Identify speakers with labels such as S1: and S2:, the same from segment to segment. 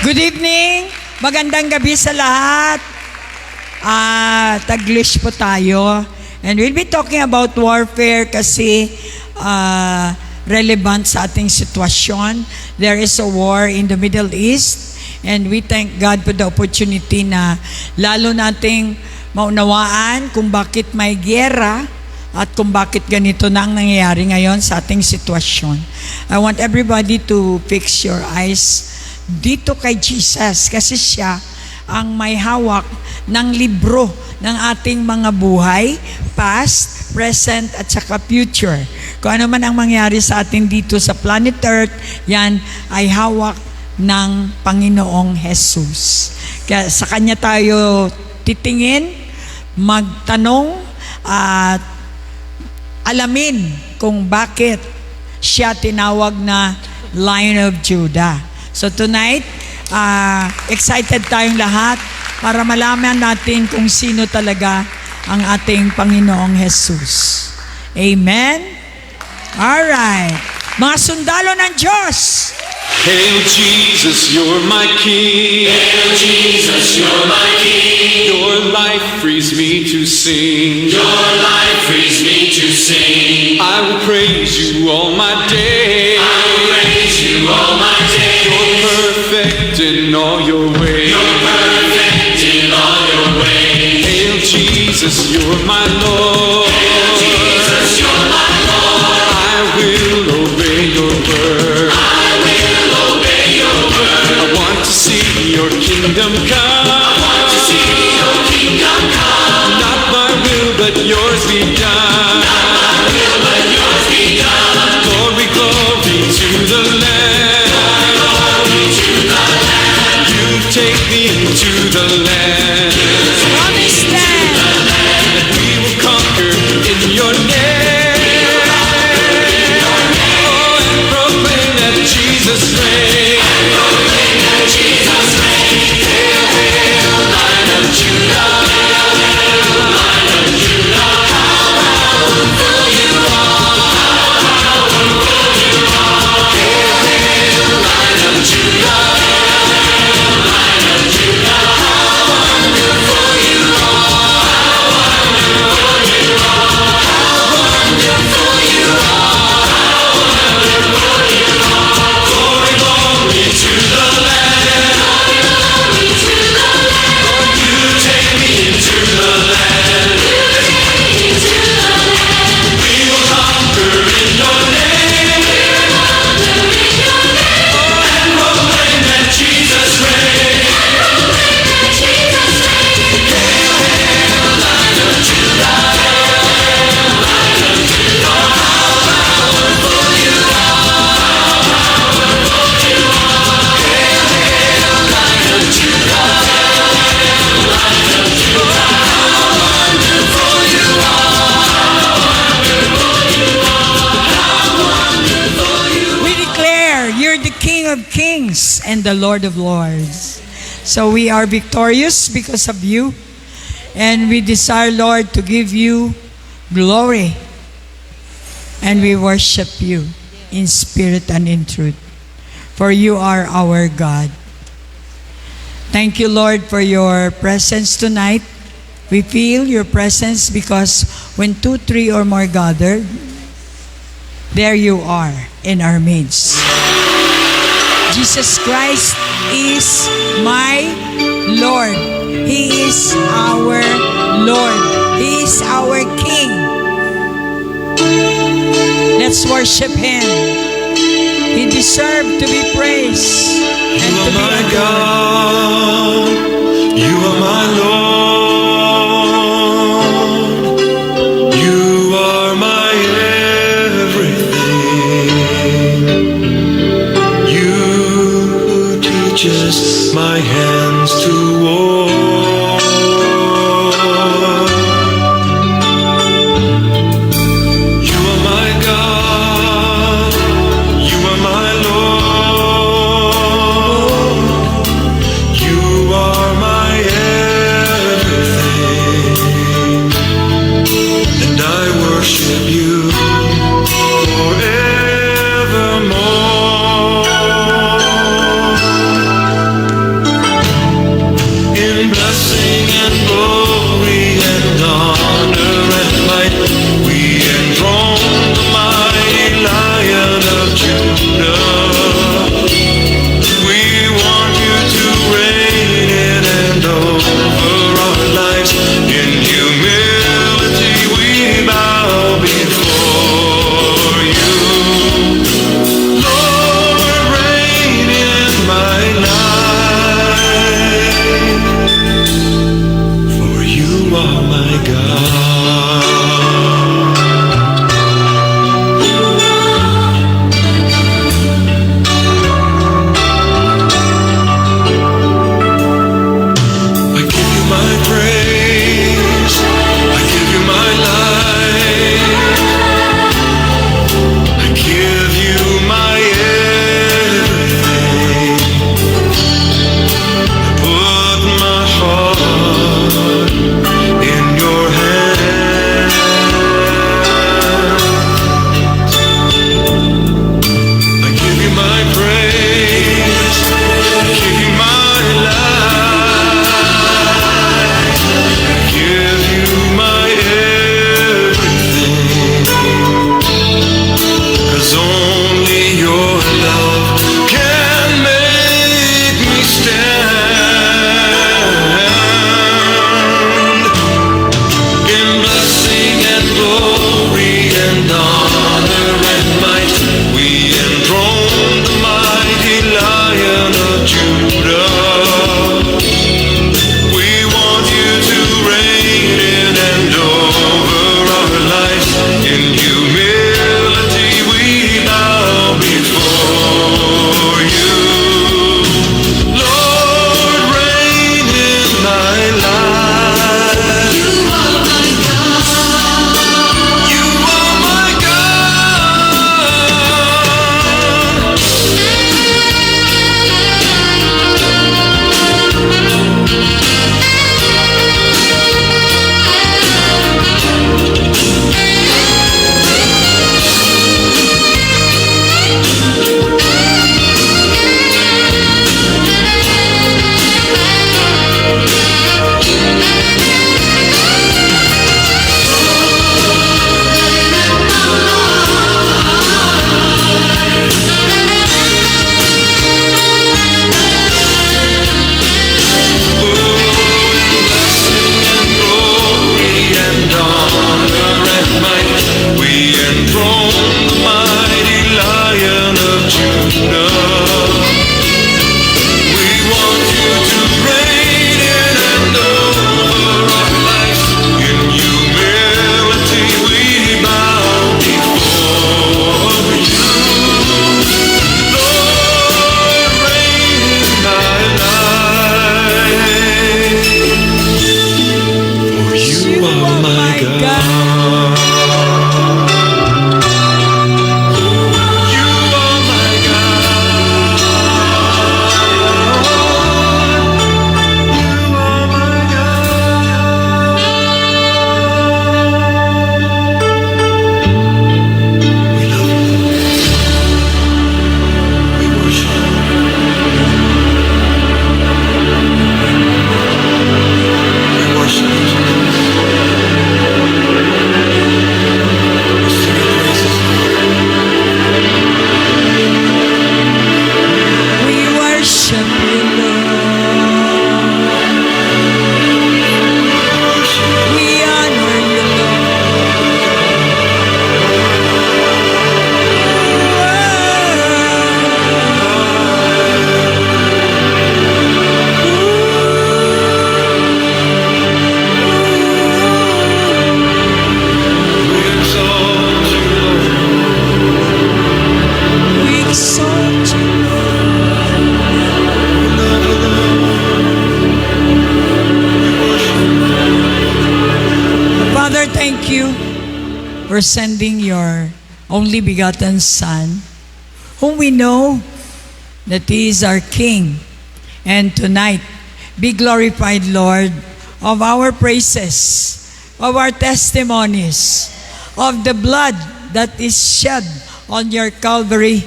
S1: Good evening. Magandang gabi sa lahat. Taglish po tayo. And we'll be talking about warfare kasi relevant sa ating sitwasyon. There is a war in the Middle East and we thank God for the opportunity na lalo nating maunawaan kung bakit may giyera at kung bakit ganito na ang nangyayari ngayon sa ating sitwasyon. I want everybody to fix your eyes dito kay Jesus kasi siya ang may hawak ng libro ng ating mga buhay, past, present at saka future. Kung ano man ang mangyari sa atin dito sa planet Earth, yan ay hawak ng Panginoong Jesus. Kaya sa Kanya tayo titingin, magtanong at alamin kung bakit siya tinawag na Lion of Judah. So tonight, excited tayong lahat para malaman natin kung sino talaga ang ating Panginoong Jesus. Amen? Alright. Mga sundalo ng Diyos.
S2: Hail Jesus, you're my King.
S3: Hail Jesus, you're my King.
S2: Your life frees me to sing.
S3: Your life frees me to sing.
S2: I will praise you all my days.
S3: I will praise you all my days.
S2: You're perfect in all your ways.
S3: You're perfect in all your ways.
S2: Hail Jesus, you're my Lord.
S3: Hail Jesus, you're my Lord.
S2: I will obey your word.
S3: I will obey your word.
S2: I want to see your kingdom come.
S3: I want to see your kingdom come.
S2: Not my will, but yours be done.
S3: Not my will, but yours be done.
S2: Glory, glory to the Lamb.
S3: Glory to the Lamb.
S2: You take me into the land.
S1: Promise land.
S2: And we will conquer in your name. Oh, and proclaim that Jesus reigns.
S3: Proclaim that Jesus reigns. Hail, hail, Lion of Judah. Hail, Lion of Judah. How powerful you are. How powerful you are. Hail, hail, Lion of Judah. Hail, Lion of Judah. How wonderful you are. How wonderful you are. How wonderful you are. How wonderful you are. Glory, glory to the Lamb. Glory to the Lamb. Lord, you take me into the land. You take me into the land. We will conquer in your name. We will conquer in your name. Oh, and proclaim that Jesus reigns. And proclaim that Jesus reigns. Hail, hail, Lion of Judah. Hail, Lion of Judah. How powerful you are. How powerful you are. Hail, hail, Lion of Judah. Hail, Lion of Judah. How wonderful you are. How wonderful you are. How wonderful you are.
S1: We declare you're the King of Kings and the Lord of Lords. So we are victorious because of you. And we desire, Lord, to give you glory. And we worship you in spirit and in truth. For you are our God. Thank you, Lord, for your presence tonight. We feel your presence because when 2, 3 or more gathered, there you are in our midst. Jesus Christ is my Lord. He is our Lord. He is our King. Let's worship Him. He deserves to be praised and
S2: You
S1: to
S2: are
S1: be
S2: my
S1: adored.
S2: God. You are my Lord. You are my everything. You who teaches my hands to war. You are my God. You are my Lord. You are my everything, and I worship you forevermore.
S1: for sending your only begotten Son, whom we know that He is our King. And tonight, be glorified, Lord, of our praises, of our testimonies, of the blood that is shed on your Calvary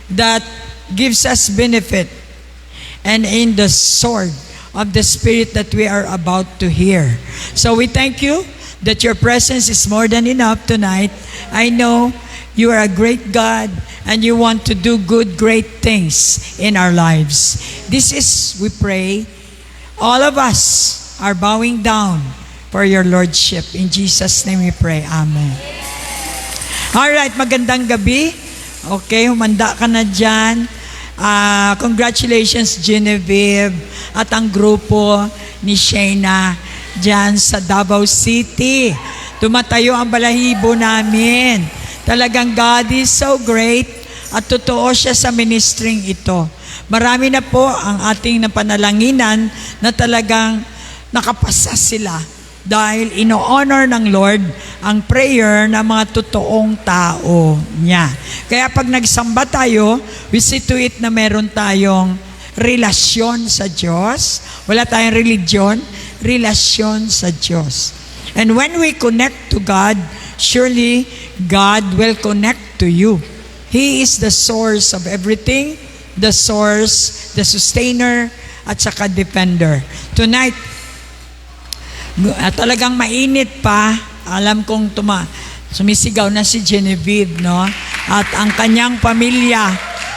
S1: that gives us benefit, and in the sword of the Spirit that we are about to hear. So we thank you that your presence is more than enough tonight. I know you are a great God and you want to do good, great things in our lives. This is, we pray, all of us are bowing down for your Lordship. In Jesus' name we pray. Amen. Alright, magandang gabi. Okay, humanda ka na dyan. Congratulations, Genevieve, at ang grupo ni Shayna dyan sa Davao City. Tumatayo ang balahibo namin. Talagang God is so great at totoo siya sa ministering ito. Marami na po ang ating napanalanginan na talagang nakapasa sila dahil ino-honor ng Lord ang prayer ng mga totoong tao niya. Kaya pag nagsamba tayo, we see to it na meron tayong relasyon sa Diyos. Wala tayong religion, relasyon sa Diyos. And when we connect to God, surely God will connect to you. He is the source of everything, the source, the sustainer, at saka defender. Tonight, talagang mainit pa. Alam kong sumisigaw na si Genevieve, no? At ang kanyang pamilya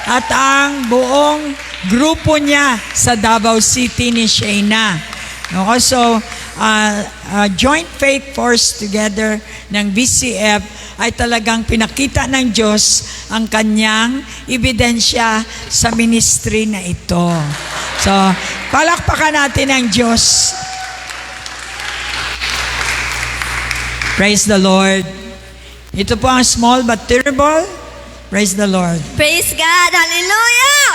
S1: at ang buong grupo niya sa Davao City ni Shayna. No? So, Joint Faith Force together ng BCF ay talagang pinakita ng Diyos ang kanyang ebidensya sa ministry na ito. So, palakpakan natin ang Diyos. Praise the Lord. Ito po ang small but terrible. Praise the Lord.
S4: Praise God! Hallelujah!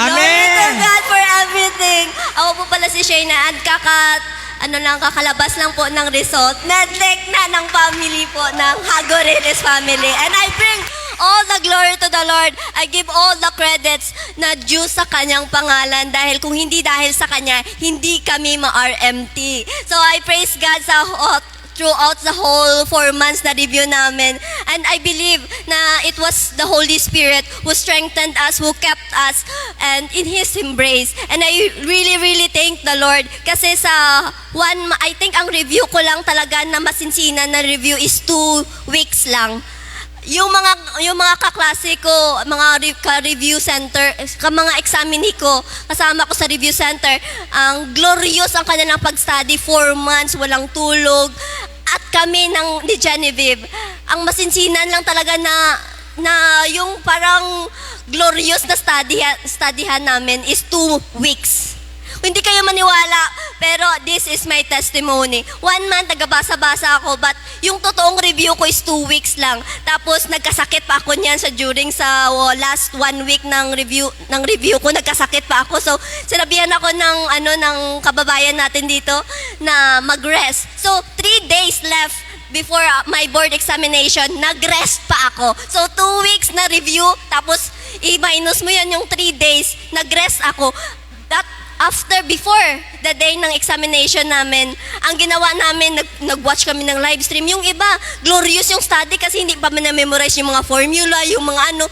S1: Amen!
S4: Glory to God for everything. Ako po pala si Shayna at kakalabas lang po ng result. Medlek na ng family po, ng Hagoriles family. And I bring all the glory to the Lord. I give all the credits na due sa kanyang pangalan dahil kung hindi dahil sa kanya, hindi kami ma-RMT. So I praise God throughout the whole 4 months na review namin. And I believe na it was the Holy Spirit who strengthened us, who kept us, and in His embrace. And I really, really thank the Lord. Kasi I think ang review ko lang talaga na masinsinan na review is 2 weeks lang. Yung mga kaklase ko, mga ka-review center, mga examinee ko, kasama ko sa review center, ang glorious ang kanilang pag-study, 4 months, walang tulog. At kami ni Genevieve, ang masinsinan lang talaga na yung parang glorious na studyhan namin is 2 weeks. Hindi kayo maniwala, pero this is my testimony. 1 month, nagabasa-basa ako, but yung totoong review ko is 2 weeks lang. Tapos, nagkasakit pa ako niyan during sa last 1 week ng review ko, nagkasakit pa ako. So, sinabihan ako ng kababayan natin dito na mag-rest. So, 3 days left before my board examination, nag-rest pa ako. So, 2 weeks na review, tapos, i-minus mo yan yung 3 days, nag-rest ako. Before the day ng examination namin, ang ginawa namin, nag-watch kami ng live stream. Yung iba, glorious yung study kasi hindi pa na-memorize yung mga formula, yung mga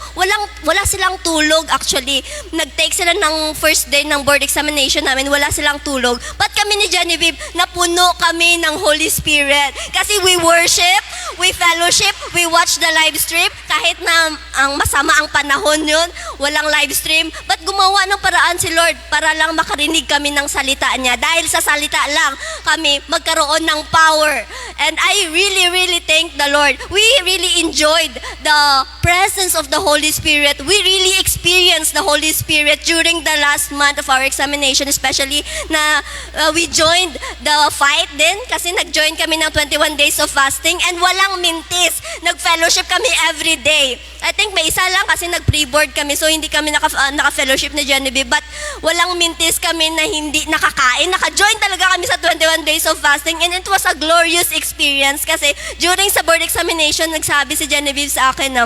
S4: wala silang tulog actually. Nag-take sila ng first day ng board examination namin, wala silang tulog. But kami ni Genevieve, napuno kami ng Holy Spirit. Kasi we worship, we fellowship, we watch the live stream. Kahit na ang masama ang panahon yun, walang live stream. But gumawa ng paraan si Lord para lang makarinig kami ng salita niya. Dahil sa salita lang kami magkaroon ng power. And I really, really thank the Lord. We really enjoyed the presence of the Holy Spirit. We really experienced experience the Holy Spirit during the last month of our examination, especially na we joined the fight din kasi nag-join kami ng 21 days of fasting and walang mintis. Nag-fellowship kami every day. I think may isa lang kasi nag-pre-board kami so hindi kami naka-fellowship ni Genevieve, but walang mintis kami na hindi nakakain. Naka-join talaga kami sa 21 days of fasting and it was a glorious experience kasi during sa board examination, nagsabi si Genevieve sa akin na,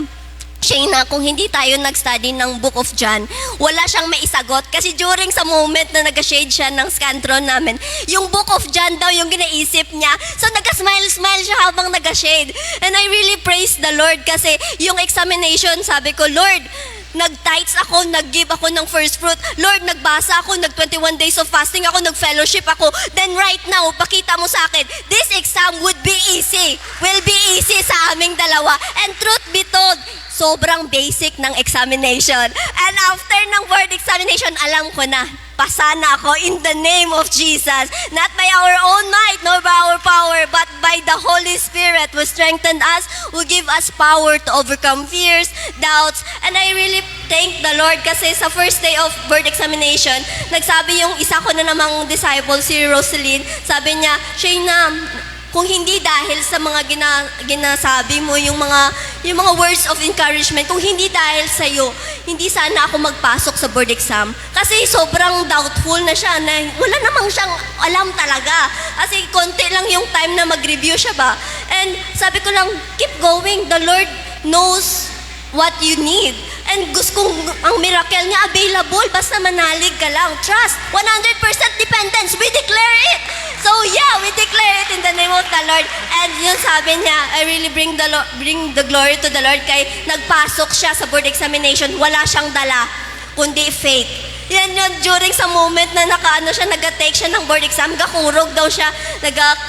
S4: Shayna, kung hindi tayo nag-study ng Book of John, wala siyang maisagot. Kasi during sa moment na nag-shade siya ng scantron namin, yung Book of John daw yung ginaisip niya. So nag-smile-smile siya habang nag-shade. And I really praise the Lord kasi yung examination, sabi ko, Lord, nag-tithes ako, nag-give ako ng first fruit. Lord, nagbasa ako, nag-21 days of fasting ako, nag-fellowship ako. Then right now, pakita mo sa akin, this exam would be easy. Will be easy sa aming dalawa. And truth be told, sobrang basic ng examination. And after ng board examination, alam ko na, pasana ako in the name of Jesus. Not by our own might, nor by our power, but by the Holy Spirit who strengthened us, who give us power to overcome fears, doubts. And I really thank the Lord kasi sa first day of board examination, nagsabi yung isa ko na namang disciple, si Rosaline, sabi niya, Shayna, kung hindi dahil sa mga ginasabi mo, yung mga words of encouragement, kung hindi dahil sa iyo, hindi sana ako magpasok sa board exam. Kasi sobrang doubtful na siya, na wala namang siyang alam talaga. Kasi konti lang yung time na mag-review siya ba. And sabi ko lang, keep going. The Lord knows what you need. And gusto kong ang miracle niya available, basta manalig ka lang. Trust, 100% dependence. We declare it. So yeah, we declare it in the name of the Lord. And yun sabi niya, I really bring the glory to the Lord kay nagpasok siya sa board examination, wala siyang dala, kundi faith. Yan yun, during sa moment na nag-take siya ng board exam, gakurog daw siya,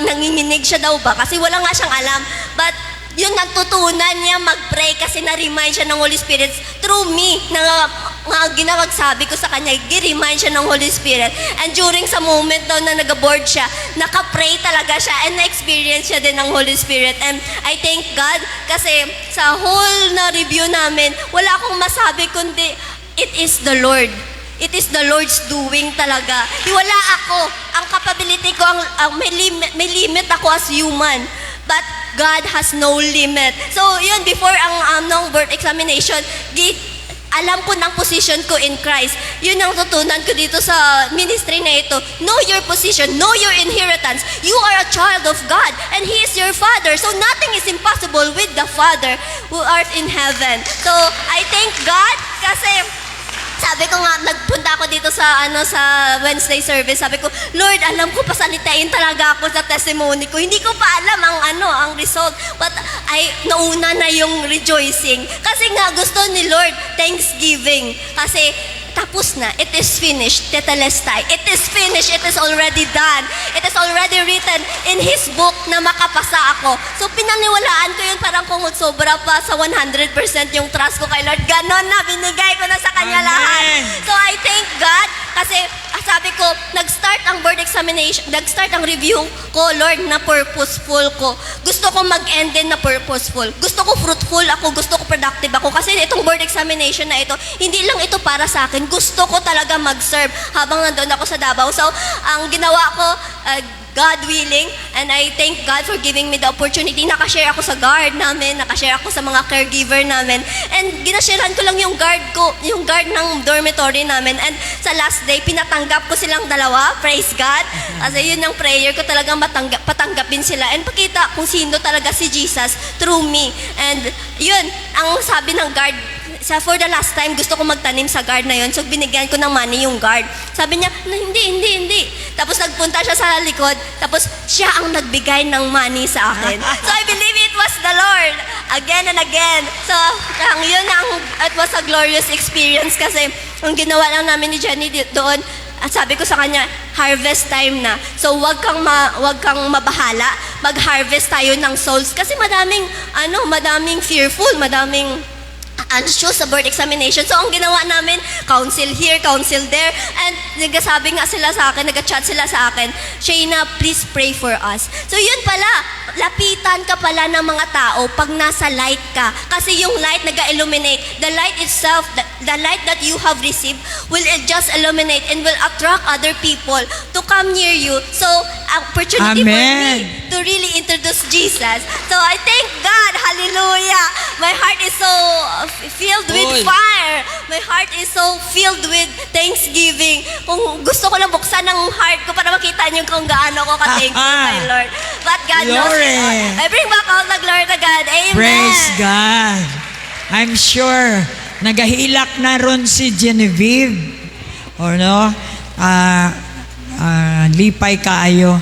S4: nanginginig siya daw ba? Kasi wala nga siyang alam. But yun natutunan niya mag-pray kasi na-remind siya ng Holy Spirit through me na ginawagsabi ko sa kanya, gi-remind siya ng Holy Spirit. And during sa moment daw na nag-board siya, naka-pray talaga siya and na-experience siya din ng Holy Spirit. And I thank God kasi sa whole na review namin, wala akong masabi kundi, it is the Lord. It is the Lord's doing talaga. Wala ako. Ang capability ko, may limit ako as human. But God has no limit. So, yun, before ang board examination, alam ko ng position ko in Christ. Yun ang tutunan ko dito sa ministry na ito. Know your position, know your inheritance. You are a child of God, and He is your Father. So, nothing is impossible with the Father who art in heaven. So, I thank God kasi sabi ko nga, nagpunta ako dito sa Wednesday service. Sabi ko, Lord, alam ko pasalitain talaga ako sa testimony ko. Hindi ko pa alam ang result. But nauna na yung rejoicing. Kasi nga gusto ni Lord, thanksgiving. Kasi tapos na. It is finished. Tetelestai. It is finished. It is already done. It is already written in His book na makapasa ako. So, pinaniwalaan ko yun parang kung sobra pa sa 100% yung trust ko kay Lord. Ganon na. Binigay ko na sa Kanya lahat. So, I thank God kasi sabi ko, nag-start ang board examination, nag-start ang review ko, Lord, na purposeful ko. Gusto ko mag-end din na purposeful. Gusto ko fruitful ako, gusto ko productive ako. Kasi itong board examination na ito, hindi lang ito para sa akin. Gusto ko talaga mag-serve habang nandun ako sa Davao. So, ang ginawa ko, God willing, and I thank God for giving me the opportunity. Nakashare ako sa guard namin, nakashare ako sa mga caregiver namin, and ginasharean ko lang yung guard ng dormitory namin. And sa last day, pinatanggap ko silang dalawa, praise God. Kasi yun ang prayer ko, talagang patanggapin sila and pakita kung sino talaga si Jesus through me. And yun, ang sabi ng guard, for the last time, gusto ko magtanim sa guard na yun. So, binigyan ko ng money yung guard. Sabi niya, hindi. Tapos, nagpunta siya sa likod. Tapos, siya ang nagbigay ng money sa akin. So, I believe it was the Lord. Again and again. So, it was a glorious experience kasi ang ginawa lang namin ni Jenny doon, at sabi ko sa kanya, harvest time na. So, wag kang mabahala. Mag-harvest tayo ng souls. Kasi madaming fearful, madaming anxious sa board examination. So, ang ginawa namin, council here, council there. And nagsasabi nga sila sa akin, nag-chat sila sa akin, Shayna, please pray for us. So, yun pala, lapitan ka pala ng mga tao pag nasa light ka. Kasi yung light nag-illuminate. The light itself, the light that you have received will just illuminate and will attract other people to come near you. So, opportunity for
S1: Amen.
S4: me to really introduce Jesus. So, I thank God. Hallelujah. My heart is so filled with
S3: Oy.
S4: fire. My heart is so filled with thanksgiving. Kung gusto ko lang buksan ang heart ko para makita niyo kung gaano ko ka-thankful my Lord. But God knows
S1: Glory.
S4: it all. I bring back all the glory to God. Amen.
S1: Praise God. I'm sure nagahilak na ron si Genevieve. Or no? Lipay kaayo.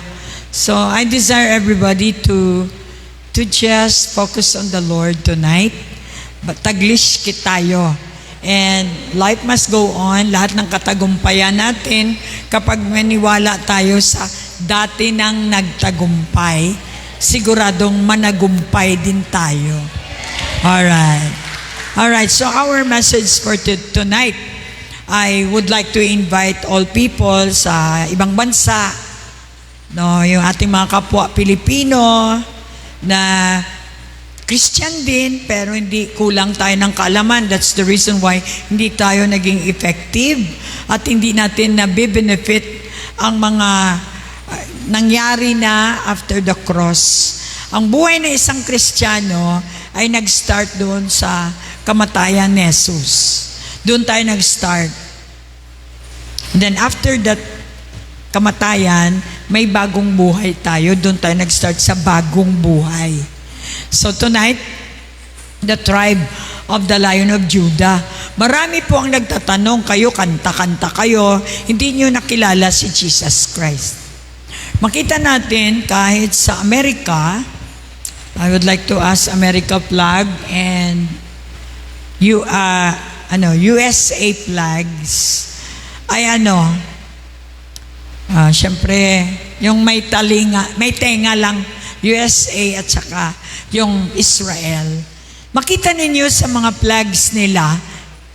S1: So I desire everybody to just focus on the Lord tonight. But taglish kitayo. And life must go on. Lahat ng katagumpayan natin, kapag maniwala tayo sa dati nang nagtagumpay, siguradong managumpay din tayo. Alright, so our message for tonight, I would like to invite all people sa ibang bansa, no, yung ating mga kapwa Pilipino na Christian din, pero hindi kulang tayo ng kaalaman. That's the reason why hindi tayo naging effective at hindi natin nabibenefit ang mga nangyari na after the cross. Ang buhay ng isang Kristiyano ay nag-start doon sa kamatayan ni Jesus. Doon tayo nag-start. Then after that kamatayan, may bagong buhay tayo. Doon tayo nag-start sa bagong buhay. So tonight, the tribe of the Lion of Judah. Marami po ang nagtatanong, kayo, kanta-kanta kayo, hindi nyo nakilala si Jesus Christ. Makita natin kahit sa Amerika, I would like to ask America flag and USA flags ay syempre yung may tenga lang USA at saka yung Israel. Makita ninyo sa mga flags nila,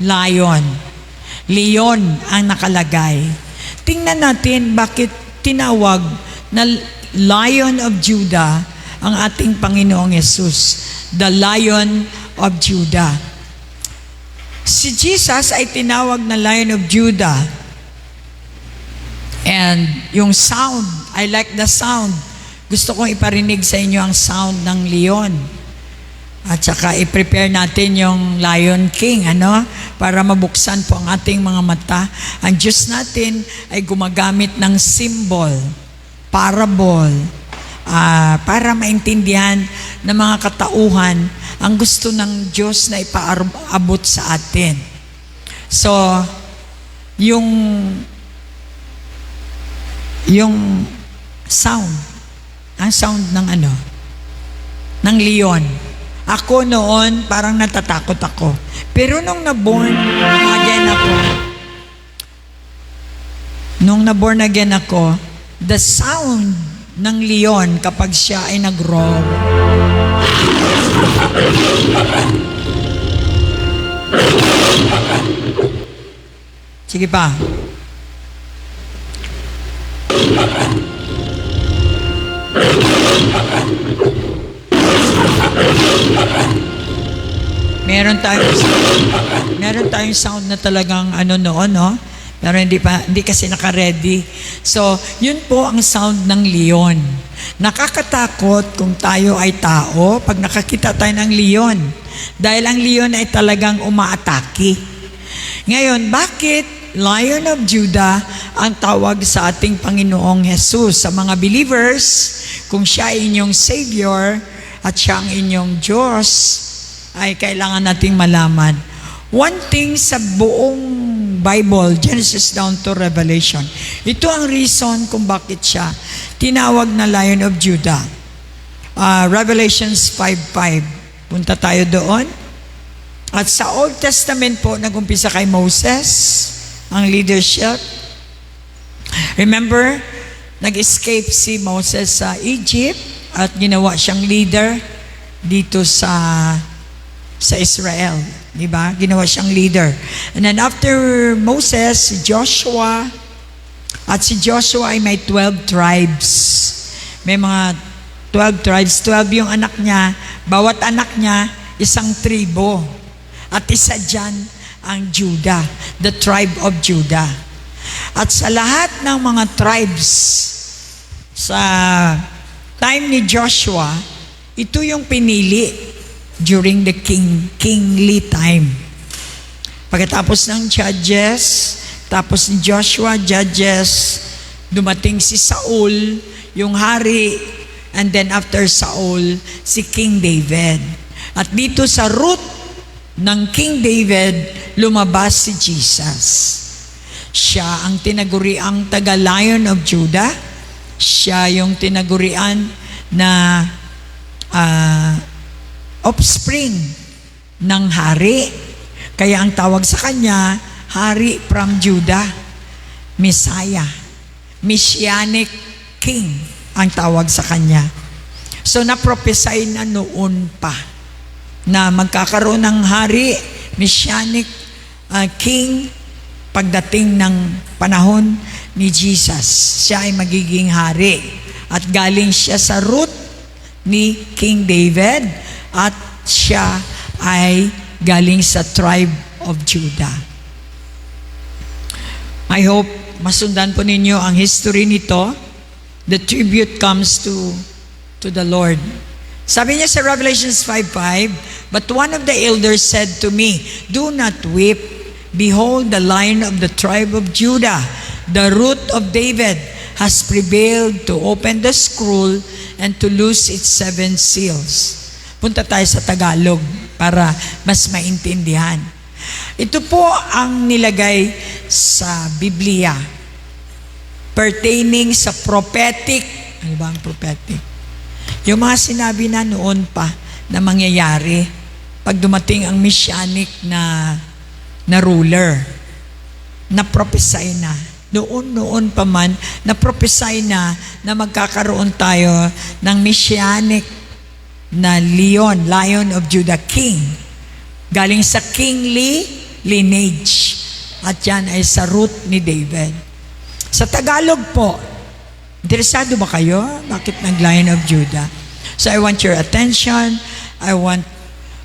S1: lion. Leon ang nakalagay. Tingnan natin bakit tinawag na Lion of Judah ang ating Panginoong Yesus. The Lion of Judah. Si Jesus ay tinawag na Lion of Judah. And yung sound, I like the sound. Gusto kong iparinig sa inyo ang sound ng leon. At saka i-prepare natin yung Lion King, para mabuksan po ang ating mga mata. Ang Diyos natin ay gumagamit ng symbol, parable, para maintindihan ng mga katauhan ang gusto ng Diyos na ipaabot sa atin. So, yung sound, ang sound ng ng leon. Ako noon, parang natatakot ako. Pero nung naborn again ako, the sound ng leon kapag siya ay nag-roar. Sige pa. Meron tayong sound na talagang noon, no? Pero hindi kasi naka-ready. So, yun po ang sound ng leon. Nakakatakot kung tayo ay tao pag nakakita tayo ng leon. Dahil ang leon ay talagang umaatake. Ngayon, bakit Lion of Judah ang tawag sa ating Panginoong Jesus? Sa mga believers, kung siya ay inyong Savior at siya ang inyong Diyos, ay kailangan nating malaman. One thing sa buong Bible, Genesis down to Revelation, ito ang reason kung bakit siya tinawag na Lion of Judah. Revelations 5:5. Punta tayo doon. At sa Old Testament po, nag-umpisa kay Moses, ang leadership. Remember, nag-escape si Moses sa Egypt at ginawa siyang leader dito sa sa Israel. Diba? Ginawa siyang leader. And then after Moses, si Joshua, at si Joshua ay may 12 tribes. May mga 12 tribes. 12 yung anak niya. Bawat anak niya, isang tribo. At isa dyan ang Judah, the tribe of Judah. At sa lahat ng mga tribes, sa time ni Joshua, ito yung pinili during the kingly time. Pagkatapos ng Judges, tapos ni Joshua, Judges, dumating si Saul, yung hari, and then after Saul, si King David. At dito sa root ng King David, lumabas si Jesus. Siya ang tinaguriang taga-Lion of Judah. Siya yung tinagurian na offspring ng hari. Kaya ang tawag sa kanya, Hari from Judah, Messiah, Messianic King ang tawag sa kanya. So na-prophesy na noon pa na magkakaroon ng hari, Messianic King, pagdating ng panahon ni Jesus. Siya ay magiging hari. At galing siya sa root ni King David at siya ay galing sa tribe of Judah. I hope masundan po ninyo ang history nito. The tribute comes to the Lord. Sabi niya sa Revelations 5:5, "But one of the elders said to me, 'Do not weep. Behold, the Lion of the tribe of Judah, the root of David, has prevailed to open the scroll and to loose its 7 seals." Punta tayo sa Tagalog para mas maintindihan. Ito po ang nilagay sa Biblia pertaining sa prophetic. Ano ba ang prophetic? Yung mga sinabi na noon pa na mangyayari pag dumating ang messianic na ruler. Na-prophesy na. Noon pa man, na-prophesy na magkakaroon tayo ng messianic na Lion of Judah, King. Galing sa kingly lineage. At yan ay sa root ni David. Sa Tagalog po, interesado ba kayo? Bakit nag-Lion of Judah? So I want your attention. I want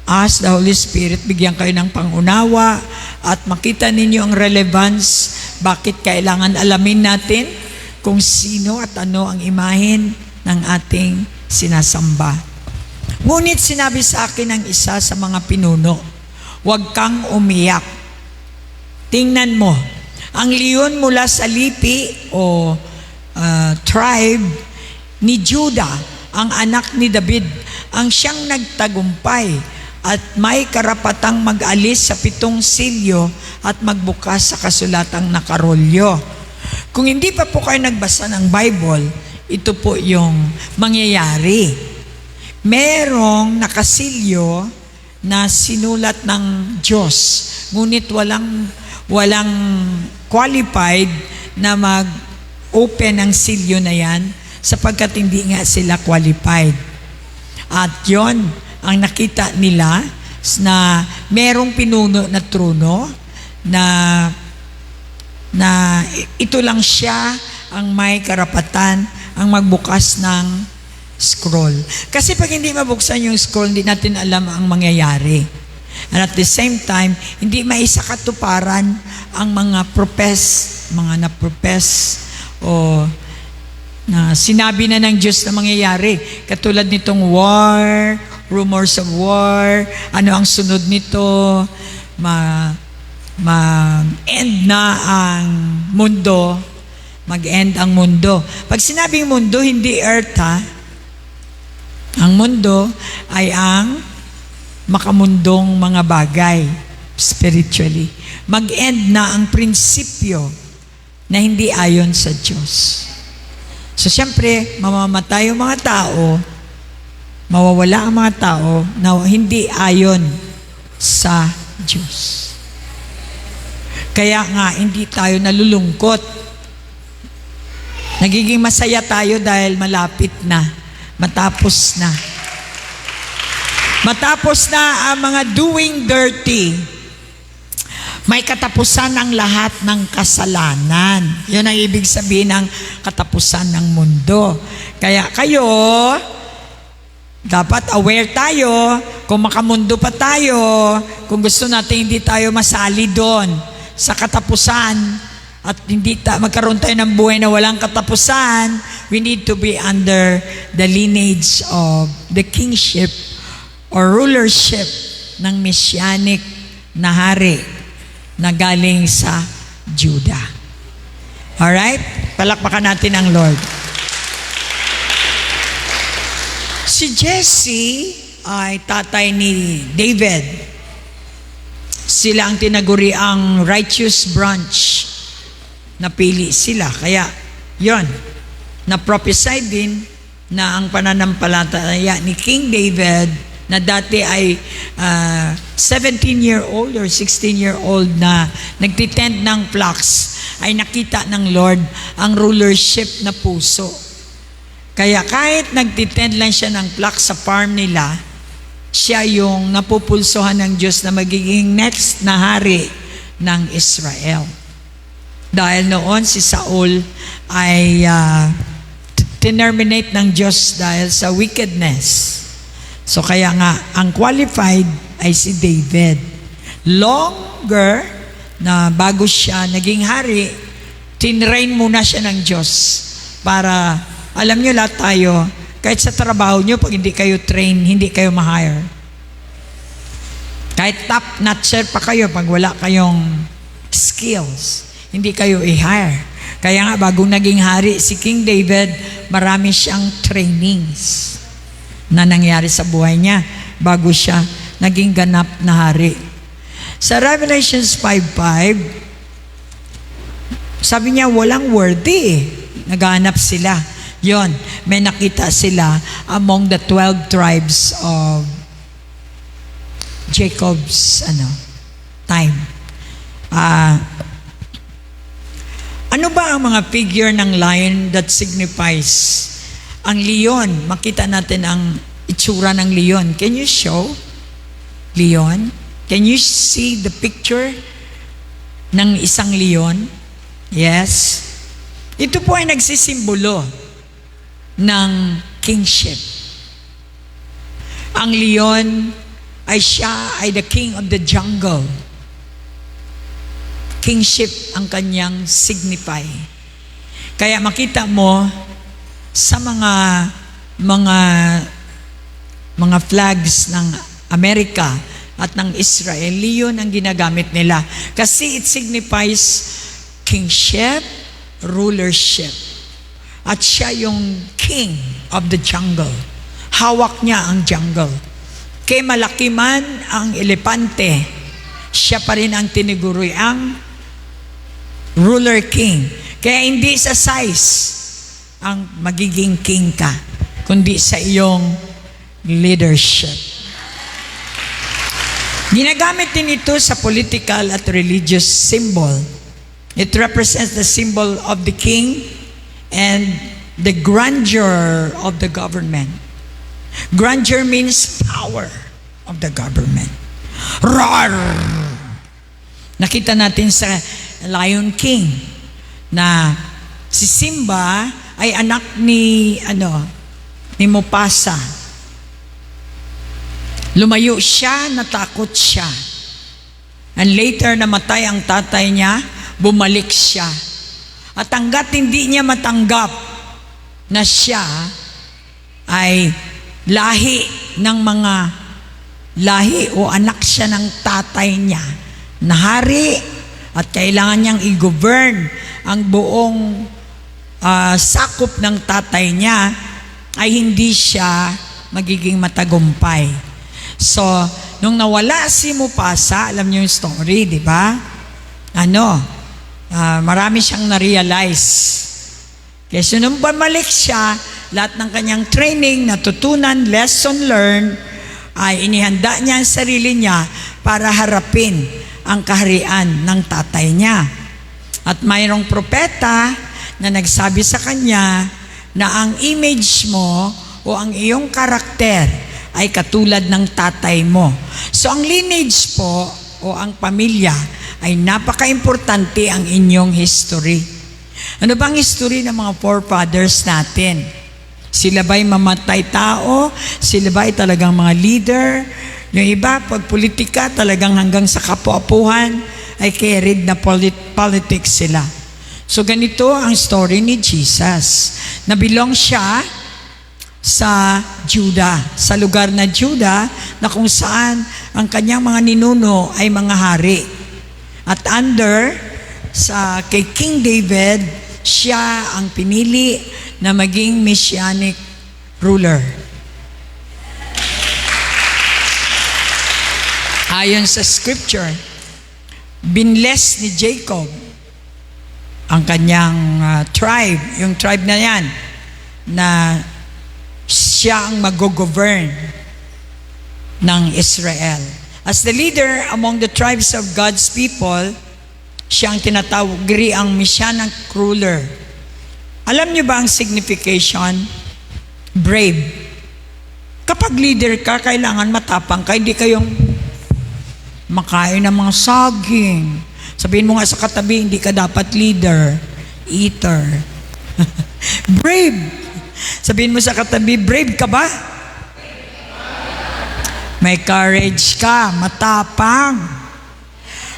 S1: us, the Holy Spirit, bigyan kayo ng pangunawa at makita ninyo ang relevance. Bakit kailangan alamin natin kung sino at ano ang imahen ng ating sinasamba. Ngunit sinabi sa akin ng isa sa mga pinuno, "Huwag kang umiyak. Tingnan mo, ang leon mula sa lipi o tribe ni Judah, ang anak ni David, ang siyang nagtagumpay at may karapatang mag-alis sa 7 silyo at magbukas sa kasulatang nakarolyo." Kung hindi pa po kayo nagbasa ng Bible, ito po yung mangyayari. Merong nakasilyo na sinulat ng Diyos, ngunit walang qualified na mag-open ang silyo na yan sapagkat hindi nga sila qualified. At yon ang nakita nila na merong pinuno na trono na ito lang siya ang may karapatan ang magbukas ng scroll. Kasi pag hindi mabuksan yung scroll, hindi natin alam ang mangyayari. And at the same time, hindi maisakatuparan ang mga na-profess o na sinabi na ng Diyos na mangyayari. Katulad nitong war, rumors of war, ano ang sunod nito, mag-end na ang mundo, mag-end ang mundo. Pag sinabing mundo, hindi earth ha. Ang mundo ay ang makamundong mga bagay spiritually. Mag-end na ang prinsipyo na hindi ayon sa Diyos. So siyempre, mamamatay yung mga tao, mawawala ang mga tao na hindi ayon sa Diyos. Kaya nga, hindi tayo nalulungkot. Nagiging masaya tayo dahil malapit na. Matapos na. Matapos na ang mga doing dirty, may katapusan ang lahat ng kasalanan. Yun ang ibig sabihin ng katapusan ng mundo. Kaya kayo, dapat aware tayo, kung makamundo pa tayo, kung gusto natin hindi tayo masali doon sa katapusan at hindi magkaroon tayo ng buhay na walang katapusan, we need to be under the lineage of the kingship or rulership ng messianic na hari na galing sa Judah. Alright? Palakpakan natin ang Lord. Si Jesse ay tatay ni David. Sila ang tinaguri ang righteous branch. Napili sila. Kaya, yon, na-prophesy din na ang pananampalataya ni King David na dati ay 17-year-old or 16-year-old na nagtitend ng flocks ay nakita ng Lord ang rulership na puso. Kaya kahit nagtitend lang siya ng flocks sa farm nila, siya yung napupulsohan ng Diyos na magiging next na hari ng Israel. Dahil noon si Saul ay terminate ng Diyos dahil sa wickedness. So kaya nga, ang qualified ay si David. Longer na bago siya naging hari, tinrain muna siya ng Diyos para, alam nyo lahat tayo, kahit sa trabaho nyo, pag hindi kayo train, hindi kayo ma-hire. Kahit top notcher pa kayo, pag wala kayong skills, hindi kayo i-hire. Kaya nga, bagong naging hari si King David, marami siyang trainings na nangyari sa buhay niya bago siya naging ganap na hari. Sa Revelations 5:5, sabi niya walang worthy. Naghahanap sila. Yon, may nakita sila among the 12 tribes of Jacob's time. Ano ba ang mga figure ng lion that signifies? Ang leon, makita natin ang itsura ng leon. Can you show leon? Can you see the picture ng isang leon? Yes. Ito po ay nagsisimbolo ng kingship. Ang leon ay siya ay the king of the jungle. Kingship ang kanyang signify. Kaya makita mo sa mga flags ng Amerika at ng Israel, leon ang ginagamit nila. Kasi it signifies kingship, rulership. At siya yung king of the jungle. Hawak niya ang jungle. Kay malaki man ang elepante, siya pa rin ang tiniguroy ang ruler king. Kaya hindi sa size ang magiging king ka, kundi sa iyong leadership. Ginagamit din ito sa political at religious symbol. It represents the symbol of the king and the grandeur of the government. Grandeur means power of the government. Roar! Nakita natin sa Lion King na si Simba ay anak ni Mufasa. Lumayo siya, natakot siya. And later namatay ang tatay niya, bumalik siya. At hanggat hindi niya matanggap na siya ay lahi ng mga lahi o anak siya ng tatay niya na hari at kailangan niyang i-govern ang buong sakop ng tatay niya, ay hindi siya magiging matagumpay. So, nung nawala si Mufasa, alam niyo yung story, di ba? Marami siyang na-realize. Kasi nung bumalik siya, lahat ng kanyang training, natutunan, lesson learned, ay inihanda niya ang sarili niya para harapin ang kaharian ng tatay niya. At mayroong propeta na nagsabi sa kanya na ang image mo o ang iyong karakter ay katulad ng tatay mo. So ang lineage po o ang pamilya ay napaka-importante ang inyong history. Ano bang history ng mga forefathers natin? Sila ba'y mamatay tao? Sila ba'y talagang mga leader? Yung iba, pag politika, talagang hanggang sa kapuapuhan ay carried na politics sila. So ganito ang story ni Jesus. Nabilong siya sa Juda, sa lugar na Juda na kung saan ang kanyang mga ninuno ay mga hari. At kay King David, siya ang pinili na maging messianic ruler. Ayon sa scripture, binless ni Jacob ang kanyang tribe, yung tribe na yan, na siya ang mag-govern ng Israel. As the leader among the tribes of God's people, siya ang tinatawag ang messianic ruler. Alam niyo ba ang signification? Brave. Kapag leader ka, kailangan matapang ka, hindi kayong makain ng mga saging. Sabihin mo nga sa katabi, hindi ka dapat leader, eater. Brave. Sabihin mo sa katabi, brave ka ba? May courage ka, matapang.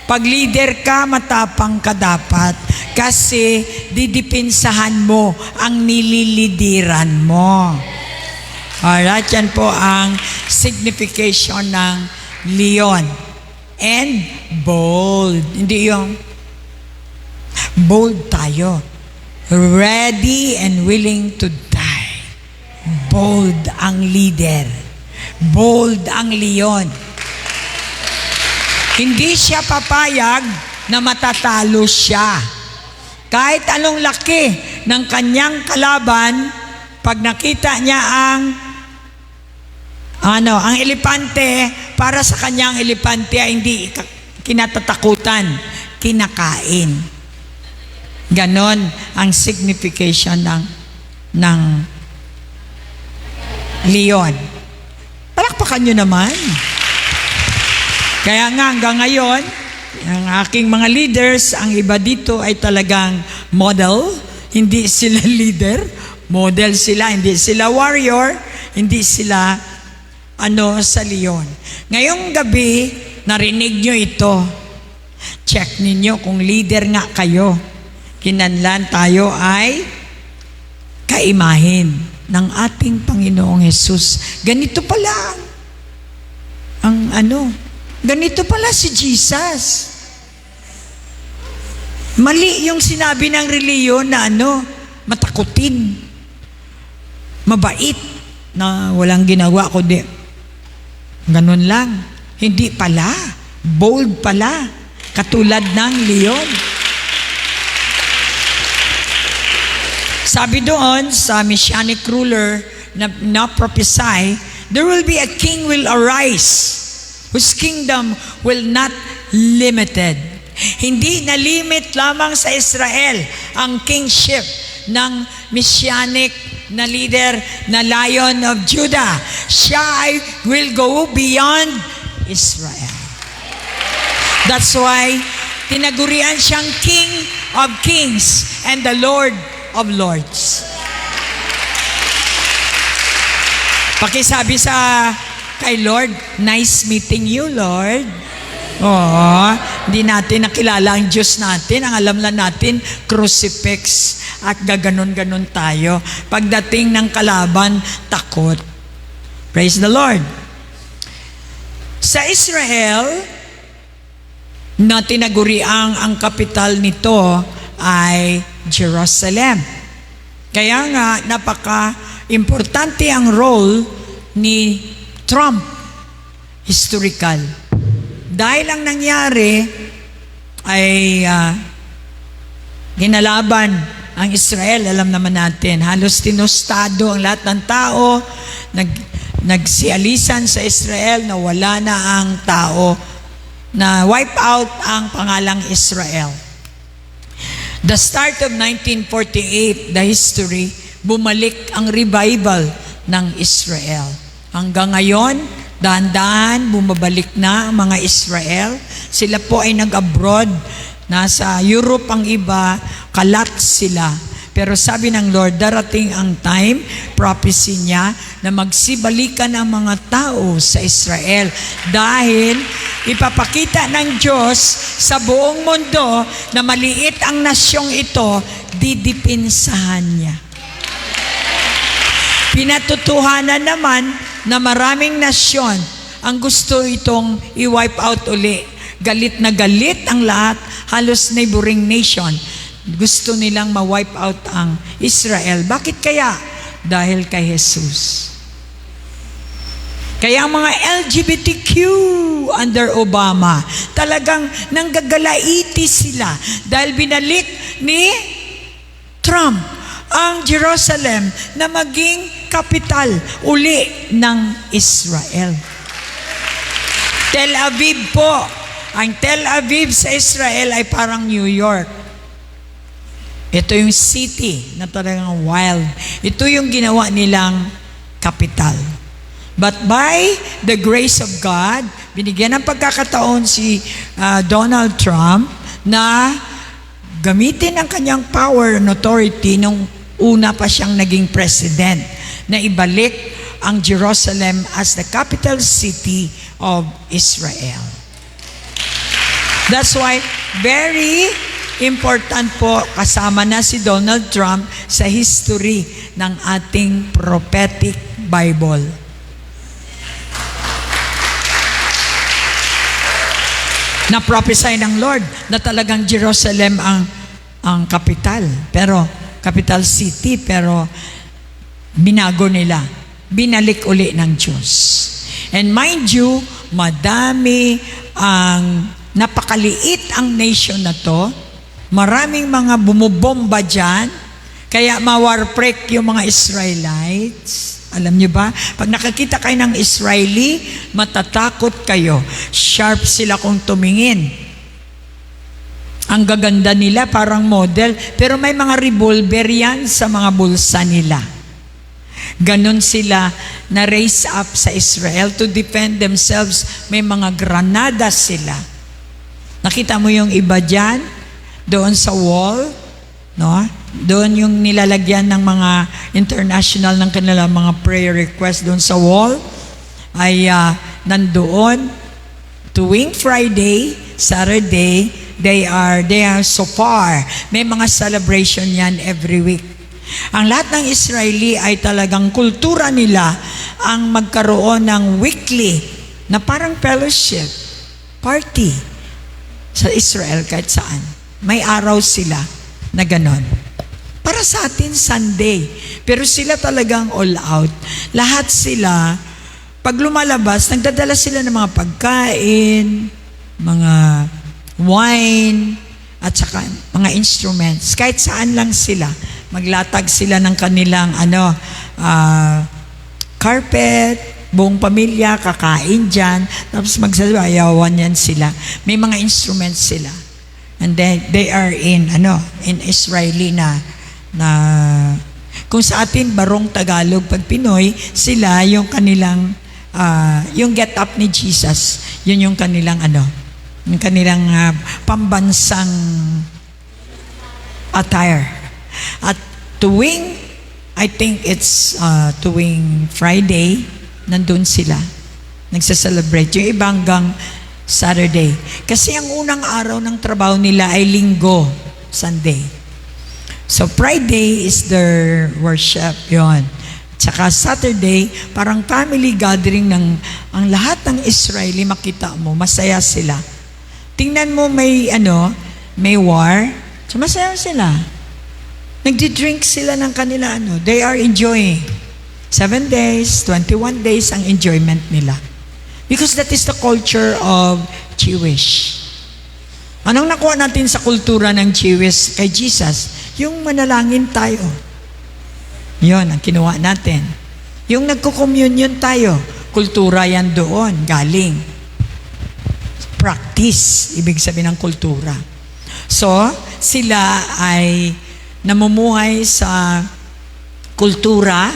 S1: Pag leader ka, matapang ka dapat. Kasi didipinsahan mo ang nililidiran mo. Alright, yan po ang signification ng leon. And bold. Hindi yung bold tayo. Ready and willing to die. Bold ang leader. Bold ang leon. Hindi siya papayag na matatalo siya. Kahit anong laki ng kanyang kalaban, pag nakita niya ang elepante, para sa kanyang elepante ay hindi kinatatakutan, kinakain. Ganon ang signification ng leon. Palakpakan nyo naman. Kaya nga hanggang ngayon, ang aking mga leaders, ang iba dito ay talagang model. Hindi sila leader, model sila. Hindi sila warrior, hindi sila sa leon. Ngayong gabi, narinig nyo ito. Check ninyo kung leader nga kayo. Kinanlan tayo ay kaimahin ng ating Panginoong Hesus. Ganito pala ganito pala si Jesus. Mali yung sinabi ng reliyon na matakutin, mabait, na walang ginagawa kundi ganun lang. Hindi pala. Bold pala. Katulad ng leon. Sabi doon sa messianic ruler na prophesy, there will be a king will arise whose kingdom will not limited. Hindi na limit lamang sa Israel ang kingship ng messianic na leader na Lion of Judah. Siya will go beyond Israel. That's why tinagurian siyang King of Kings and the Lord of Lords. Pakisabi kay Lord, nice meeting you, Lord. Hindi natin nakilala ang Diyos natin. Ang alam lang natin, crucifix at gaganon-ganon tayo. Pagdating ng kalaban, takot. Praise the Lord. Sa Israel, na tinaguriang ang kapital nito ay Jerusalem. Kaya nga, napaka-importante ang role ni Trump, historical. Dahil ang nangyari ay ginalaban ang Israel, alam naman natin. Halos tinostado ang lahat ng tao, nagsialisan sa Israel na wala na ang tao, na wipe out ang pangalang Israel. The start of 1948, the history, bumalik ang revival ng Israel. Hanggang ngayon, dahan-dahan bumabalik na ang mga Israel. Sila po ay nag-abroad. Nasa Europe ang iba, kalat sila. Pero sabi ng Lord, darating ang time, prophecy niya, na magsibalikan ang mga tao sa Israel. Dahil ipapakita ng Diyos sa buong mundo na maliit ang nasyong ito, didipinsahan niya. Pinatutuhanan naman na maraming nasyon ang gusto itong i-wipe out uli. Galit na galit ang lahat, halos neighboring nation. Gusto nilang ma-wipe out ang Israel. Bakit kaya? Dahil kay Jesus. Kaya ang mga LGBTQ under Obama, talagang nanggagalaiti sila dahil binalik ni Trump ang Jerusalem na maging kapital uli ng Israel. Tel Aviv po. Ang Tel Aviv sa Israel ay parang New York. Ito yung city na talagang wild. Ito yung ginawa nilang kapital. But by the grace of God, binigyan ng pagkakataon si Donald Trump na gamitin ang kanyang power and authority nung una pa siyang naging president na ibalik ang Jerusalem as the capital city of Israel. That's why very important po, kasama na si Donald Trump sa history ng ating prophetic Bible. Na-prophesy ng Lord na talagang Jerusalem ang kapital. Pero, capital city, pero binago nila. Binalik uli ng Diyos. And mind you, madami napakaliit ang nation na to. Maraming mga bumubomba dyan, kaya ma-warpwreck yung mga Israelites. Alam niyo ba? Pag nakakita kayo ng Israeli, matatakot kayo. Sharp sila kung tumingin. Ang gaganda nila, parang model. Pero may mga revolver yan sa mga bulsa nila. Ganon sila na raise up sa Israel to defend themselves. May mga granada sila. Nakita mo yung iba dyan? Doon sa wall, no? Doon yung nilalagyan ng mga international ng kanilang mga prayer request doon sa wall ay nandoon tuwing Friday, Saturday, they are so far. May mga celebration yan every week. Ang lahat ng Israeli ay talagang kultura nila ang magkaroon ng weekly na parang fellowship party sa Israel kahit saan. May araw sila na ganon. Para sa atin, Sunday. Pero sila talagang all out. Lahat sila, pag lumalabas, nagdadala sila ng mga pagkain, mga wine, at saka mga instruments. Kahit saan lang sila. Maglatag sila ng kanilang carpet, buong pamilya, kakain dyan, tapos magsasayawan yan sila. May mga instruments sila. And then they are in Israeli na kung sa atin barong Tagalog pag Pinoy, sila yung kanilang yung get up ni Jesus, yun yung kanilang yung kanilang pambansang attire. At tuwing I think it's tuwing Friday, nandun sila nagsa-celebrate. Yung iba hanggang Saturday. Kasi ang unang araw ng trabaho nila ay Linggo, Sunday. So Friday is their worship, yon. Tsaka Saturday, parang family gathering ng ang lahat ng Israeli, makita mo, masaya sila. Tingnan mo may war, so masaya sila. Nagdi-drink sila ng kanila they are enjoying. 7 days, 21 days ang enjoyment nila. Because that is the culture of Jewish. Anong nakuha natin sa kultura ng Jewish kay Jesus? Yung manalangin tayo. Yon ang kinuha natin. Yung nagko-communion tayo, kultura yan doon, galing. Practice, ibig sabihin ng kultura. So, sila ay namumuhay sa kultura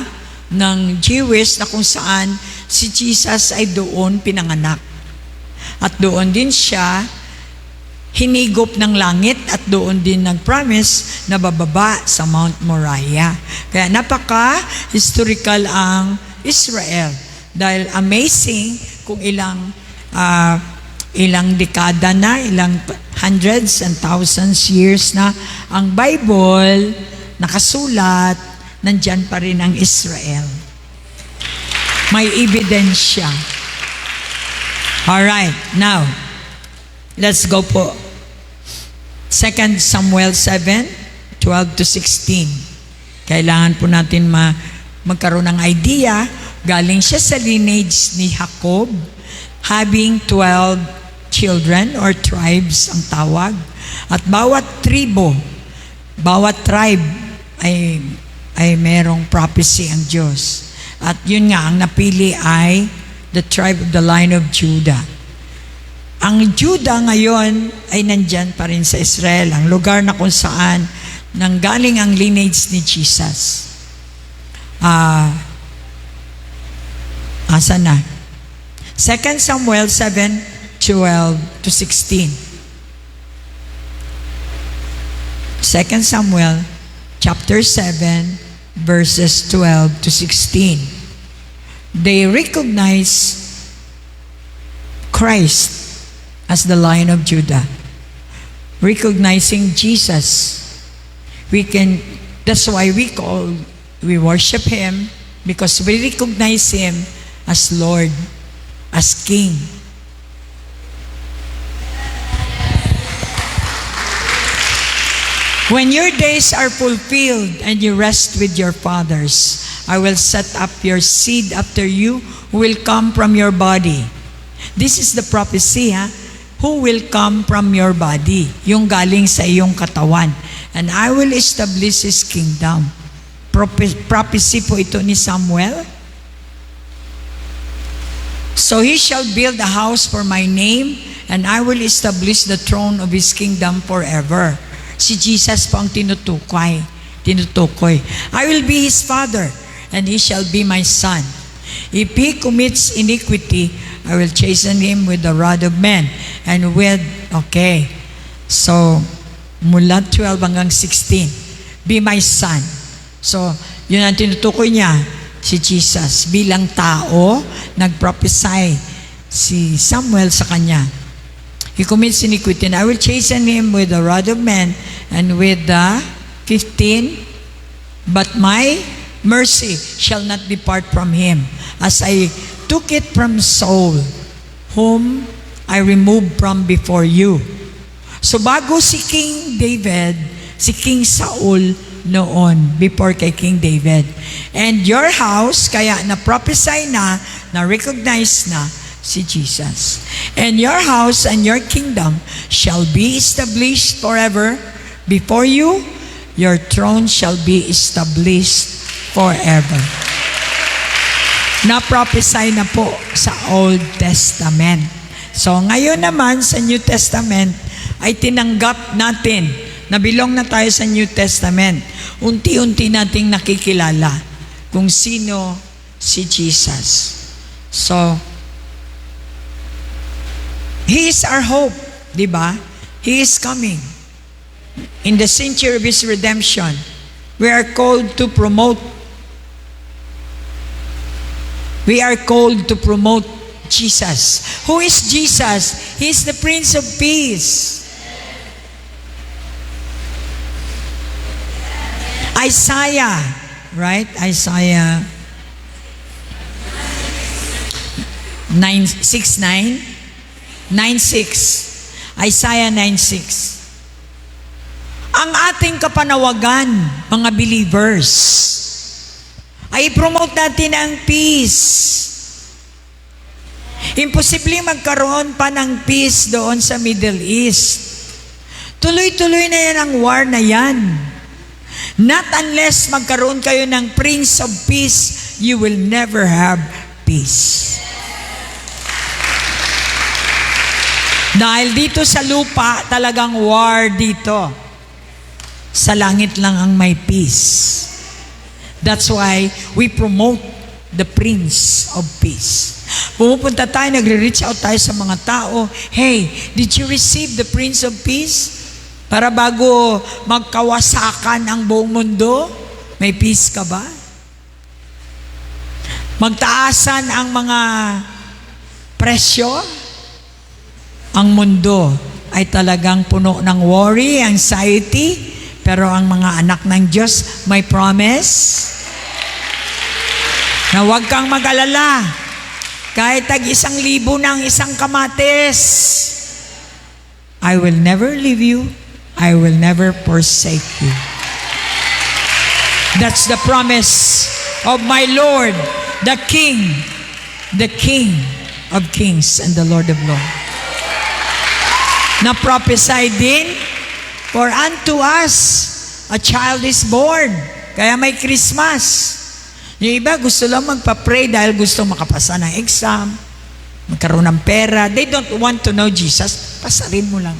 S1: ng Jewish na kung saan si Jesus ay doon pinanganak. At doon din siya hinigop ng langit at doon din nag-promise na bababa sa Mount Moriah. Kaya napaka-historical ang Israel dahil amazing kung ilang dekada na, ilang hundreds and thousands years na ang Bible nakasulat, nandyan pa rin ang Israel. May ebidensya. Alright, now, let's go po. 2 Samuel 7:12 to 16. Kailangan po natin magkaroon ng idea. Galing siya sa lineage ni Jacob, having 12 children or tribes ang tawag. At bawat tribe ay merong prophecy ang Diyos. At yun nga, ang napili ay the tribe of the line of Judah. Ang Judah ngayon ay nandyan pa rin sa Israel, ang lugar na kung saan nanggaling ang lineage ni Jesus. Asa na? 2 Samuel 7:12 to 16. 2 Samuel chapter 7 verses 12 to 16. They recognize Christ as the Lion of Judah. Recognizing Jesus. That's why we worship Him, because we recognize Him as Lord, as King. When your days are fulfilled and you rest with your fathers, I will set up your seed after you who will come from your body. This is the prophecy, who will come from your body, yung galing sa iyong katawan. And I will establish His kingdom. Prophecy po ito ni Samuel. So he shall build a house for my name, and I will establish the throne of His kingdom forever. Si Jesus po ang tinutukoy. I will be His father, and He shall be my son. If he commits iniquity, I will chasten him with the rod of men and with, so mula 12 hanggang 16, be my son. So yun ang tinutukoy niya, si Jesus bilang tao. Nag-prophesy si Samuel sa kanya. He commits iniquity, and I will chasten him with the rod of men and with the 15, but my mercy shall not depart from him, as I took it from Saul, whom I removed from before you. So bago si King David, si King Saul noon, before kay King David. And your house, kaya na-prophesy na-recognize na si Jesus. And your house and your kingdom shall be established forever before you. Your throne shall be established forever. Na-prophesy na po sa Old Testament. So ngayon naman sa New Testament ay tinanggap natin na belong na tayo sa New Testament. Unti-unti nating nakikilala kung sino si Jesus. So He is our hope, di ba? He is coming. In the century of His redemption, we are called to promote Jesus. Who is Jesus? He is the Prince of Peace. Isaiah, right? Isaiah 9:6. Isaiah 9:6. Ang ating kapanawagan, mga believers, ay promote natin ang peace. Imposible magkaroon pa ng peace doon sa Middle East. Tuloy-tuloy na yan ang war na yan. Not unless magkaroon kayo ng Prince of Peace, you will never have peace. Dahil dito sa lupa, talagang war dito. Sa langit lang ang may peace. That's why we promote the Prince of Peace. Pumupunta tayo, nagre-reach out tayo sa mga tao. Hey, did you receive the Prince of Peace? Para bago magkawasakan ang buong mundo, may peace ka ba? Magtaasan ang mga presyo, ang mundo ay talagang puno ng worry, anxiety, pero ang mga anak ng Diyos may promise na huwag kang mag-alala. Kahit tag-1,000 ng isang kamatis, I will never leave you, I will never forsake you. That's the promise of my Lord, the King of Kings and the Lord of Lords. Na prophesy din, for unto us a child is born. Kaya may Christmas. Yung iba gusto lang magpa-pray dahil gusto makapasa ng exam, magkaroon ng pera. They don't want to know Jesus. Pasarin mo lang.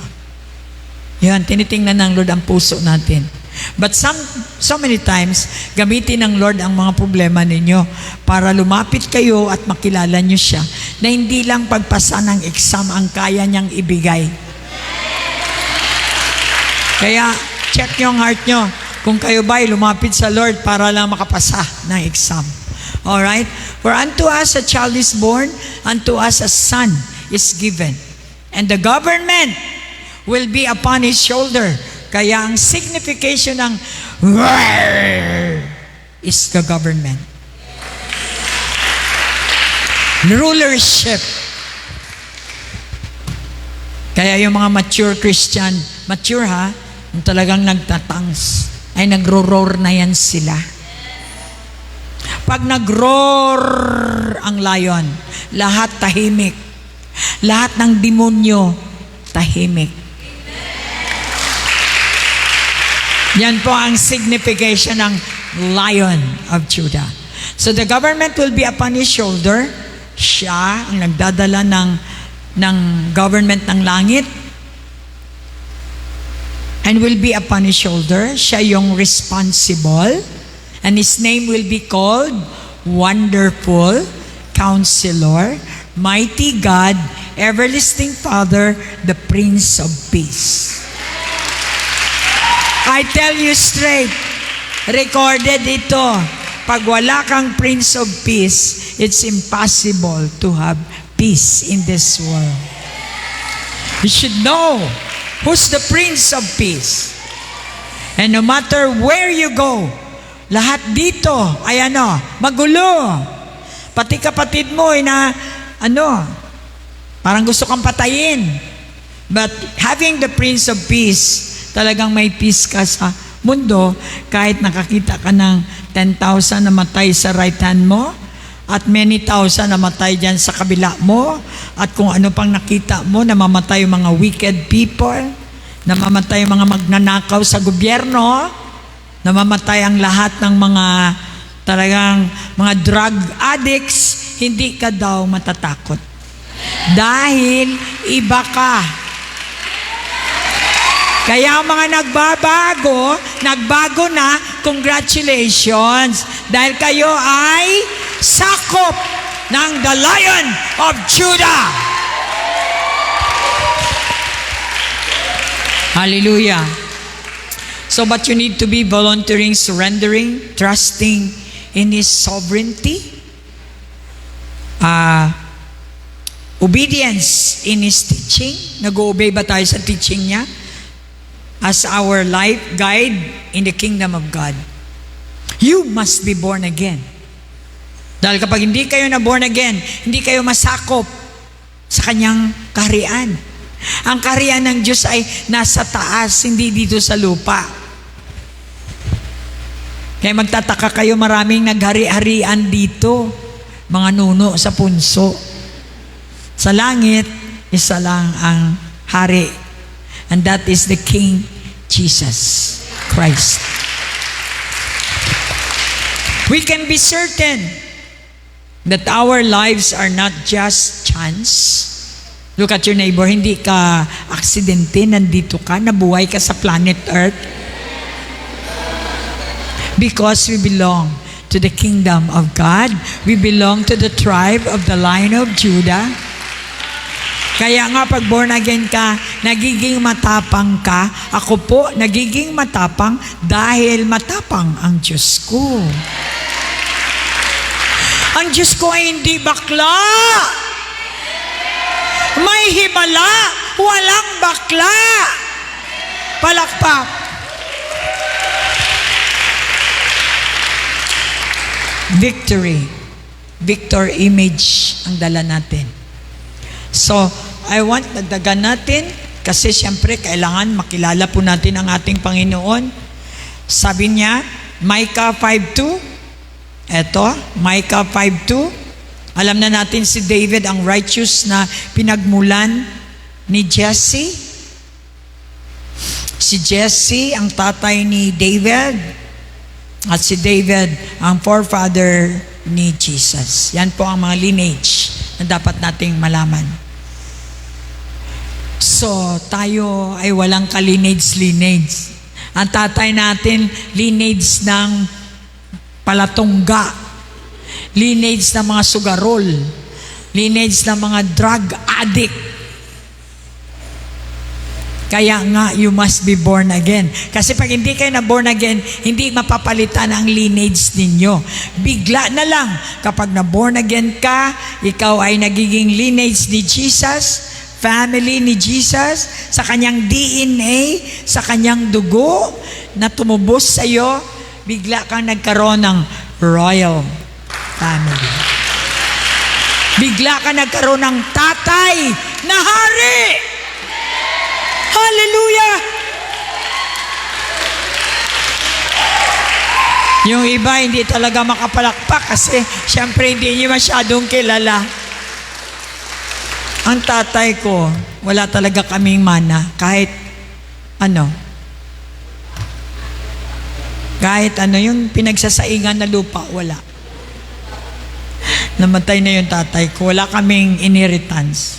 S1: Yan, tinitingnan ng Lord ang puso natin. But so many times, gamitin ng Lord ang mga problema ninyo para lumapit kayo at makilala nyo siya na hindi lang pagpasa ng exam ang kaya niyang ibigay. Kaya, check yung heart nyo kung kayo ba'y lumapit sa Lord para lang makapasa ng exam. Alright? For unto us a child is born, unto us a son is given. And the government will be upon his shoulder. Kaya ang signification ng is the government. Rulership. Kaya yung mga mature Christian, mature ha, yung talagang nagtatangs, ay nagro-roar na yan sila. Pag nag-roar ang lion, lahat tahimik. Lahat ng demonyo, tahimik. Yan po ang signification ng Lion of Judah. So the government will be upon his shoulder. Siya ang nagdadala ng government ng langit. And will be upon his shoulder. Siya yung responsible. And his name will be called Wonderful, Counselor, Mighty God, Everlasting Father, the Prince of Peace. I tell you straight, recorded ito, pag wala kang Prince of Peace, it's impossible to have peace in this world. You should know who's the Prince of Peace. And no matter where you go, lahat dito ay magulo. Pati kapatid mo ay parang gusto kang patayin. But having the Prince of Peace, talagang may peace ka sa mundo kahit nakakita ka ng 10,000 na matay sa right hand mo at many thousand na matay dyan sa kabila mo at kung ano pang nakita mo, namamatay yung mga wicked people, namamatay yung mga magnanakaw sa gobyerno, namamatay ang lahat ng mga talagang mga drug addicts, hindi ka daw matatakot. Dahil iba ka. Kaya ang mga nagbago na, congratulations. Dahil kayo ay sakop ng the Lion of Judah. Hallelujah. So but you need to be volunteering, surrendering, trusting in His sovereignty. Obedience in His teaching. Nag-o-obey ba tayo sa teaching niya? As our life guide in the kingdom of God. You must be born again. Dahil kapag hindi kayo na born again, hindi kayo masakop sa kanyang kaharian. Ang kaharian ng Diyos ay nasa taas, hindi dito sa lupa. Kaya magtataka kayo, maraming naghari-harian dito, mga nuno sa punso. Sa langit, isa lang ang hari. And that is the King Jesus Christ. We can be certain that our lives are not just chance. Look at your neighbor, hindi ka aksidente, nandito ka, nabuhay ka sa planet Earth. Because we belong to the kingdom of God. We belong to the tribe of the Lion of Judah. Kaya nga pag born again ka, nagiging matapang ka. Ako po, nagiging matapang dahil matapang ang Diyos ko. Ang Diyos ko ay hindi bakla. May himala, walang bakla. Palakpak. Victory. Victor image ang dala natin. So, I want dagdagan natin kasi siyempre kailangan makilala po natin ang ating Panginoon. Sabi niya, Micah 5:2. Eto, Micah 5:2. Alam na natin si David ang righteous na pinagmulan ni Jesse. Si Jesse ang tatay ni David. At si David ang forefather ni Jesus. Yan po ang mga lineage na dapat nating malaman. So, tayo ay walang ka-lineage. Ang tatay natin, lineage ng palatongga, lineage ng mga sugarol, lineage ng mga drug addict. Kaya nga, you must be born again. Kasi pag hindi kayo na born again, hindi mapapalitan ang lineage ninyo. Bigla na lang, kapag na born again ka, ikaw ay nagiging lineage ni Jesus, family ni Jesus, sa kanyang DNA, sa kanyang dugo, na tumubos sa iyo, bigla kang nagkaroon ng royal family. Bigla kang nagkaroon ng tatay na hari. Hallelujah! Yung iba hindi talaga makapalakpak kasi syempre hindi niyo masyadong kilala. Ang tatay ko, wala talaga kaming mana. Kahit ano, yung pinagsasaingan na lupa, wala. Namatay na yung tatay ko. Wala kaming inheritance.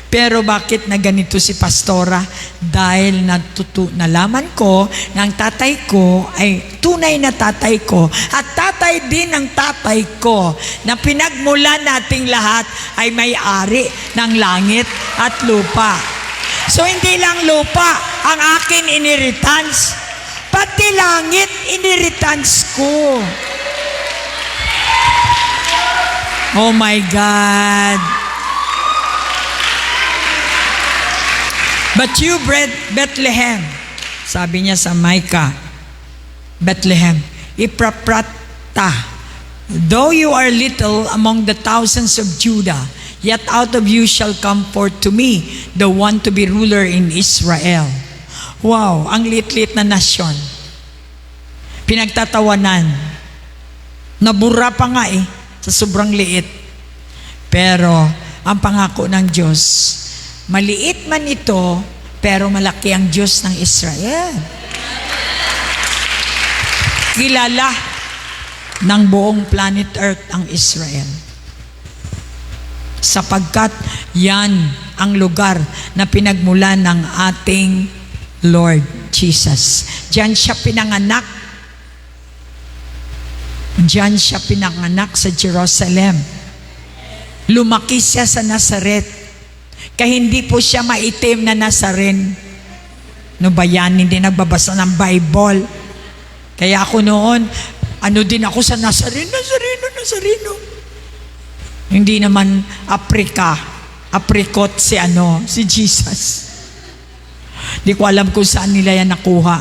S1: Pero bakit na ganito si Pastora? Dahil nalaman ko na ang tatay ko ay tunay na tatay ko at tatay din ng tatay ko na pinagmulan nating lahat ay may-ari ng langit at lupa. So hindi lang lupa ang akin inheritance, pati langit inheritance ko. Oh my God! But you, Bethlehem, sabi niya sa Micah, Bethlehem, Ephrathah, though you are little among the thousands of Judah, yet out of you shall come forth to me the one to be ruler in Israel. Wow, ang lit-lit na nasyon. Pinagtatawanan. Nabura pa nga sa sobrang liit. Pero ang pangako ng Diyos, maliit man ito, pero malaki ang Diyos ng Israel. Kilala ng buong planet Earth ang Israel. Sapagkat yan ang lugar na pinagmulan ng ating Lord Jesus. Diyan siya pinanganak. Diyan siya pinanganak sa Jerusalem. Lumaki siya sa Nazaret. Kaya hindi po siya maitim na Nazaren. No ba yan? Hindi nagbabasa ng Bible. Kaya ako noon, din ako sa Nazareno. Hindi naman apricot si Jesus. Hindi ko alam kung saan nila yan nakuha.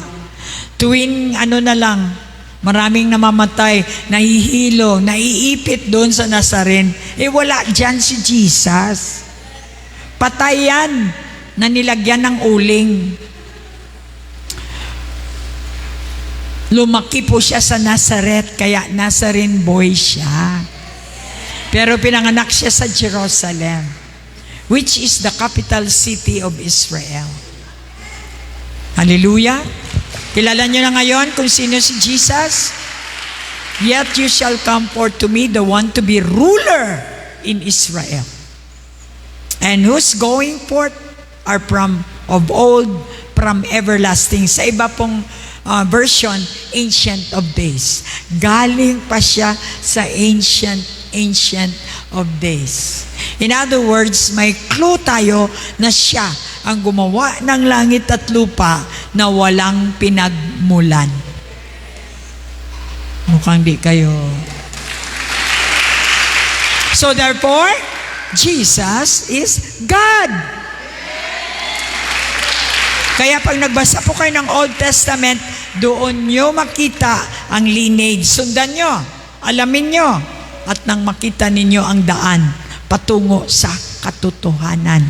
S1: Tuwing na lang, maraming namamatay, nahihilo, naiipit doon sa Nazaren. Wala dyan si Jesus. Patayan na nilagyan ng uling. Lumaki po siya sa Nazaret, kaya Nazarene boy siya. Pero pinanganak siya sa Jerusalem, which is the capital city of Israel. Hallelujah! Kilala niyo na ngayon kung sino si Jesus? Yet you shall come forth to me the one to be ruler in Israel. And who's going forth are from of old, from everlasting. Sa iba pong version, Ancient of Days. Galing pa siya sa Ancient of Days. In other words, may clue tayo na siya ang gumawa ng langit at lupa na walang pinagmulan. Mukhang di kayo. So therefore, Jesus is God. Kaya pag nagbasa po kayo ng Old Testament, doon nyo makita ang lineage. Sundan nyo, alamin nyo, at nang makita ninyo ang daan patungo sa katotohanan.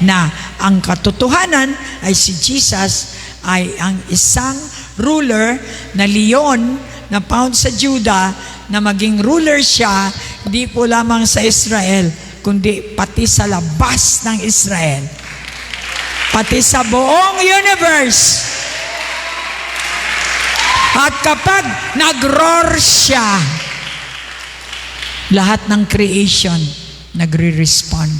S1: Na ang katotohanan ay si Jesus ay ang isang ruler na leon na found sa Judah, na maging ruler siya, hindi po lamang sa Israel, kundi pati sa labas ng Israel. Pati sa buong universe. At kapag nag-roar siya, lahat ng creation nagre-respond.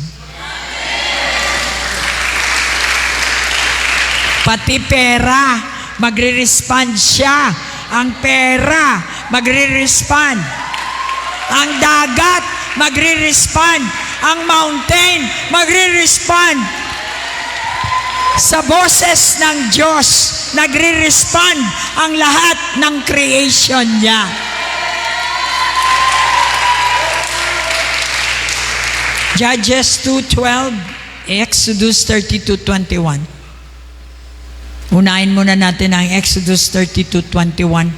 S1: Pati pera, magre-respond siya. Ang pera, magre-respond. Ang dagat, magre-respond. Ang mountain, magre-respond. Sa boses ng Diyos, nagre-respond ang lahat ng creation niya. Judges 2:12, Exodus 32:21. Unahin muna natin ang Exodus 32:21.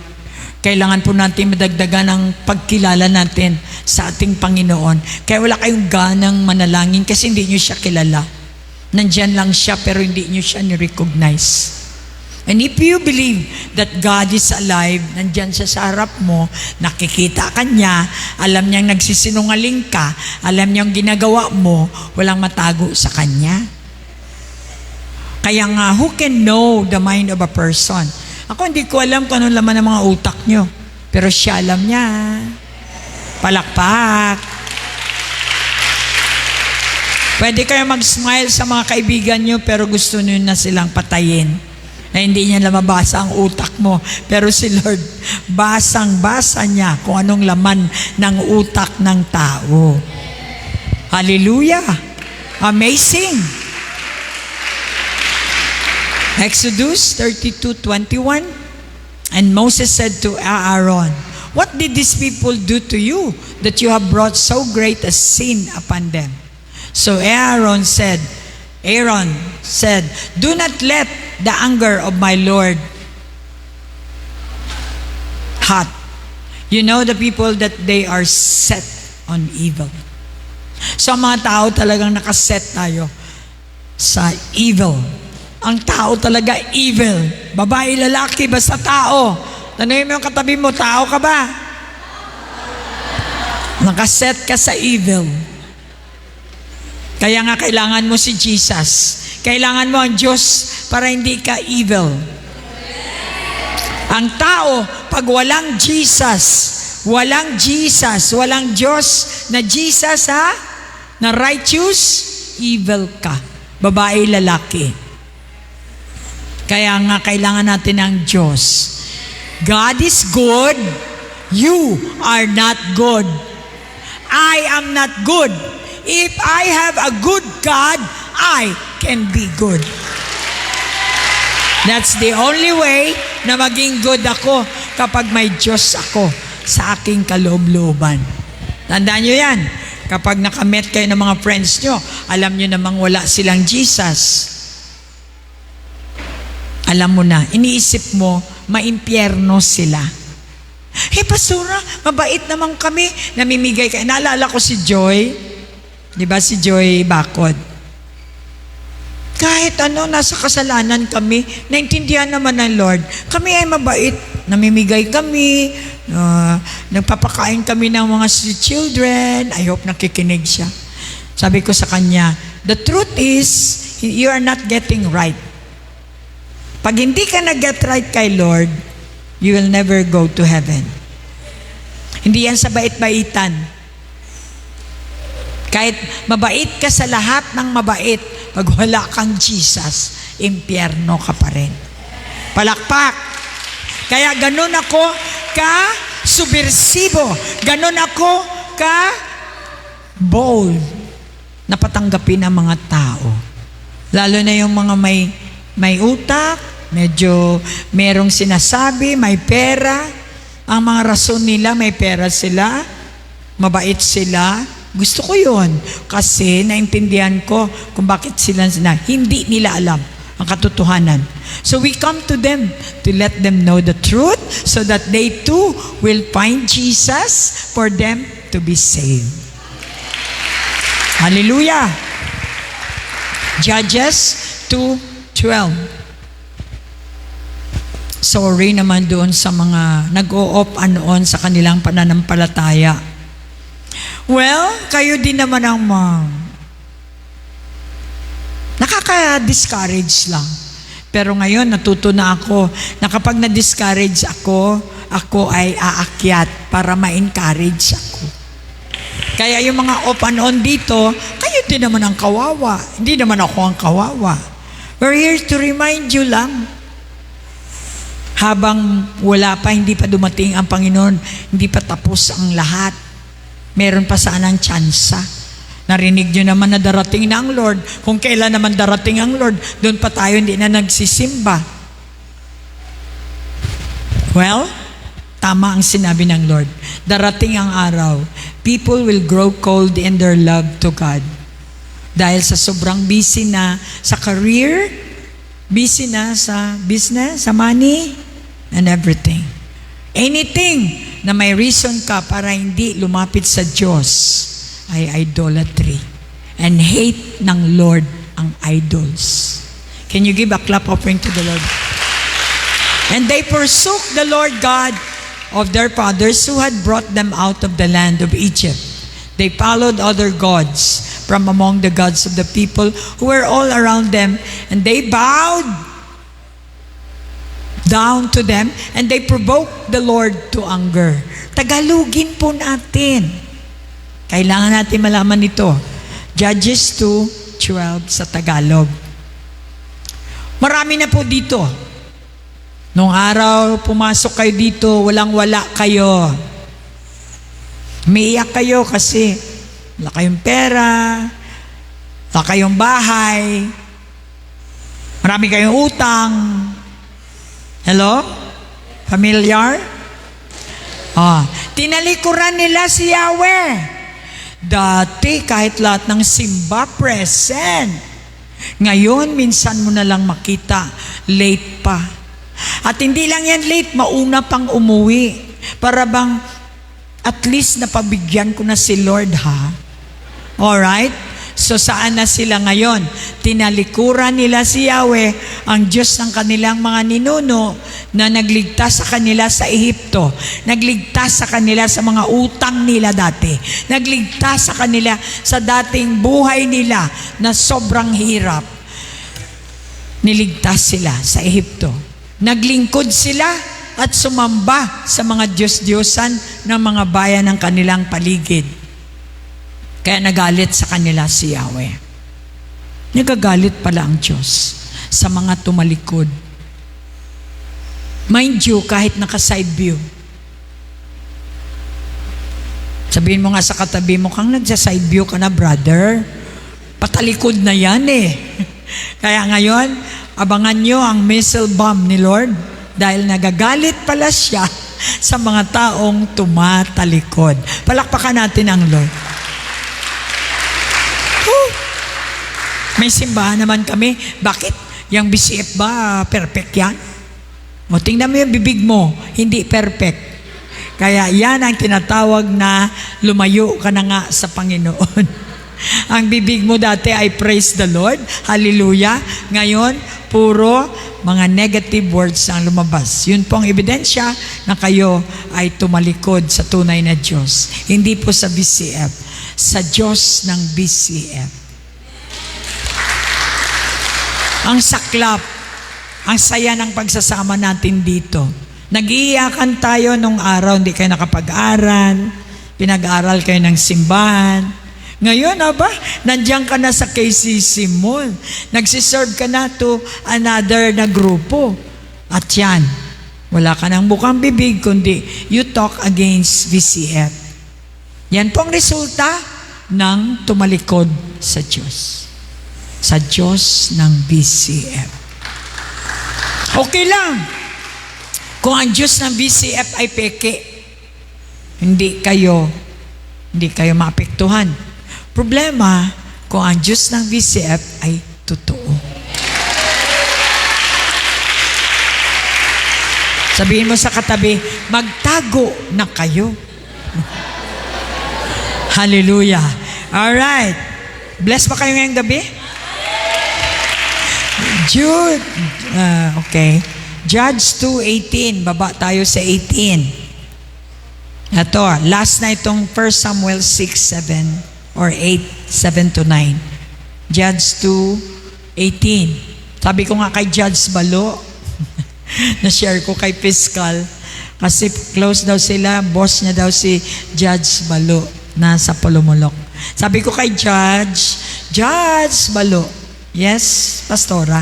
S1: Kailangan po natin madagdagan ang pagkilala natin sa ating Panginoon. Kaya wala kayong ganang manalangin kasi hindi nyo siya kilala. Nandyan lang siya pero hindi nyo siya ni-recognize. And if you believe that God is alive, nandyan siya sa harap mo, nakikita ka niya, alam niyang nagsisinungaling ka, alam niyang ginagawa mo, walang matago sa kanya. Kaya nga, who can know the mind of a person? Ako hindi ko alam kung anong laman ng mga utak nyo, pero siya alam niya. Palakpak. Pwede kayo mag-smile sa mga kaibigan nyo, pero gusto nyo na silang patayin. Na hindi niya mabasa ang utak mo. Pero si Lord, basang-basa niya kung anong laman ng utak ng tao. Hallelujah! Amazing! Exodus 32:21. And Moses said to Aaron, "What did these people do to you that you have brought so great a sin upon them?" So Aaron said, "Do not let the anger of my Lord hot. You know the people that they are set on evil." So mga tao talagang nakaset tayo sa evil. Ang tao talaga evil. Babae, lalaki, basta tao. Tanungin mo yung katabi mo, tao ka ba? Nakaset ka sa evil. Kaya nga kailangan mo si Jesus. Kailangan mo ang Diyos para hindi ka evil. Ang tao, pag walang Jesus, walang Diyos na Jesus ha, na righteous, evil ka. Babae, lalaki. Kaya nga kailangan natin ang Diyos. God is good. You are not good. I am not good. If I have a good God, I can be good. That's the only way na maging good ako kapag may Diyos ako sa aking kaloob-looban. Tandaan nyo yan. Kapag nakamit kayo ng mga friends nyo, alam nyo namang wala silang Jesus. Alam mo na, iniisip mo, maimpyerno sila. Pastora, mabait naman kami, namimigay kayo. Naalala ko si Joy, di ba si Joy Bacod? Kahit nasa kasalanan kami, naintindihan naman ng Lord. Kami ay mabait, namimigay kami, nagpapakain kami ng mga children. I hope nakikinig siya. Sabi ko sa kanya, the truth is, you are not getting right. Pag hindi ka nag-get right kay Lord, you will never go to heaven. Hindi yan sa bait-baitan. Kahit mabait ka sa lahat ng mabait, pag wala kang Jesus, impyerno ka pa rin. Palakpak! Kaya ganun ako ka-subversibo. Ganun ako ka-bold na patanggapin ang mga tao. Lalo na yung mga may utak, medyo merong sinasabi, may pera. Ang mga rason nila, may pera sila, mabait sila. Gusto ko yun kasi naintindihan ko kung bakit sila hindi nila alam ang katotohanan. So we come to them to let them know the truth so that they too will find Jesus for them to be saved. Hallelujah! Judges 2:12. Sorry naman doon sa mga nag-o-op anoon sa kanilang pananampalataya. Well, kayo din naman ang nakaka-discourage lang. Pero ngayon, natuto na ako na kapag na-discourage ako ay aakyat para ma-encourage ako. Kaya yung mga op and on dito, kayo din naman ang kawawa. Hindi naman ako ang kawawa. We're here to remind you lang. Habang wala pa, hindi pa dumating ang Panginoon, hindi pa tapos ang lahat. Meron pa sanang tsansa. Narinig nyo naman na darating na ang Lord. Kung kailan naman darating ang Lord, doon pa tayo hindi na nagsisimba. Well, tama ang sinabi ng Lord. Darating ang araw, people will grow cold in their love to God. Dahil sa sobrang busy na sa career, busy na sa business, sa money, and everything. Anything na may reason ka para hindi lumapit sa Diyos ay idolatry. And hate ng Lord ang idols. Can you give a clap offering to the Lord? And they forsook the Lord God of their fathers who had brought them out of the land of Egypt. They followed other gods from among the gods of the people who were all around them, and they bowed down to them, and they provoked the Lord to anger. Tagalugin po natin. Kailangan natin malaman ito. Judges 2:12 sa Tagalog. Marami na po dito. Nung araw, pumasok kayo dito, walang-wala kayo. Umiiyak kayo kasi wala kayong pera, wala kayong bahay, marami kayong utang. Hello? Familiar? Tinalikuran nila si Yahweh. Dati, kahit lahat ng simba, present. Ngayon, minsan mo na lang makita, late pa. At hindi lang yan late, mauna pang umuwi. Para bang, at least napabigyan ko na si Lord, ha? Alright? So saan na sila ngayon? Tinalikuran nila si Yahweh, ang Diyos ng kanilang mga ninuno, na nagligtas sa kanila sa Ehipto, nagligtas sa kanila sa mga utang nila dati, nagligtas sa kanila sa dating buhay nila na sobrang hirap. Niligtas sila sa Ehipto. Naglingkod sila at sumamba sa mga Diyos-Diyosan ng mga bayan ng kanilang paligid. Kaya nagalit sa kanila si Yahweh. Nagagalit pala ang Diyos sa mga tumalikod. Mind you, kahit naka-side view. Sabihin mo nga sa katabi mo, kang nagsa-side view ka na, brother. Patalikod na yan eh. Kaya ngayon, abangan nyo ang missile bomb ni Lord dahil nagagalit pala siya sa mga taong tumatalikod. Palakpakan natin ang Lord. May simbahan naman kami. Bakit? Yung BCF ba perfect yan? O tingnan mo yung bibig mo, hindi perfect. Kaya yan ang tinatawag na lumayo ka na nga sa Panginoon. Ang bibig mo dati ay praise the Lord, hallelujah. Ngayon, puro mga negative words ang lumabas. Yun po ang ebidensya na kayo ay tumalikod sa tunay na Diyos. Hindi po sa BCF, sa Diyos ng BCF. Ang saklap, ang saya ng pagsasama natin dito. Nag-iiyakan tayo nung araw, hindi kayo nakapag-aral, pinag-aral kayo ng simbahan. Ngayon, nandiyan ka na sa KCC Mall. Nagsiserve ka na to another na grupo. At yan, Wala ka ng bukang bibig, kundi you talk against VCF. Yan po ang resulta ng tumalikod sa Diyos. Sa Diyos ng VCF. Okay lang. Kung ang Diyos ng VCF ay peke, hindi kayo maapektuhan. Problema, kung ang Diyos ng VCF ay totoo. Sabihin mo sa katabi, magtago na kayo. Hallelujah. Alright. Bless ba kayo ngayong gabi? Jude. Okay. Judge 2:18. Baba tayo sa 18. Ito, last na itong 1 Samuel 6:7 or 8:7-9. Judge 2:18. Sabi ko nga kay Judge Balo, na-share ko kay Fiscal, kasi close daw sila, boss niya daw si Judge Balo, nasa Polomolok. Sabi ko kay Judge Balo, yes, Pastora,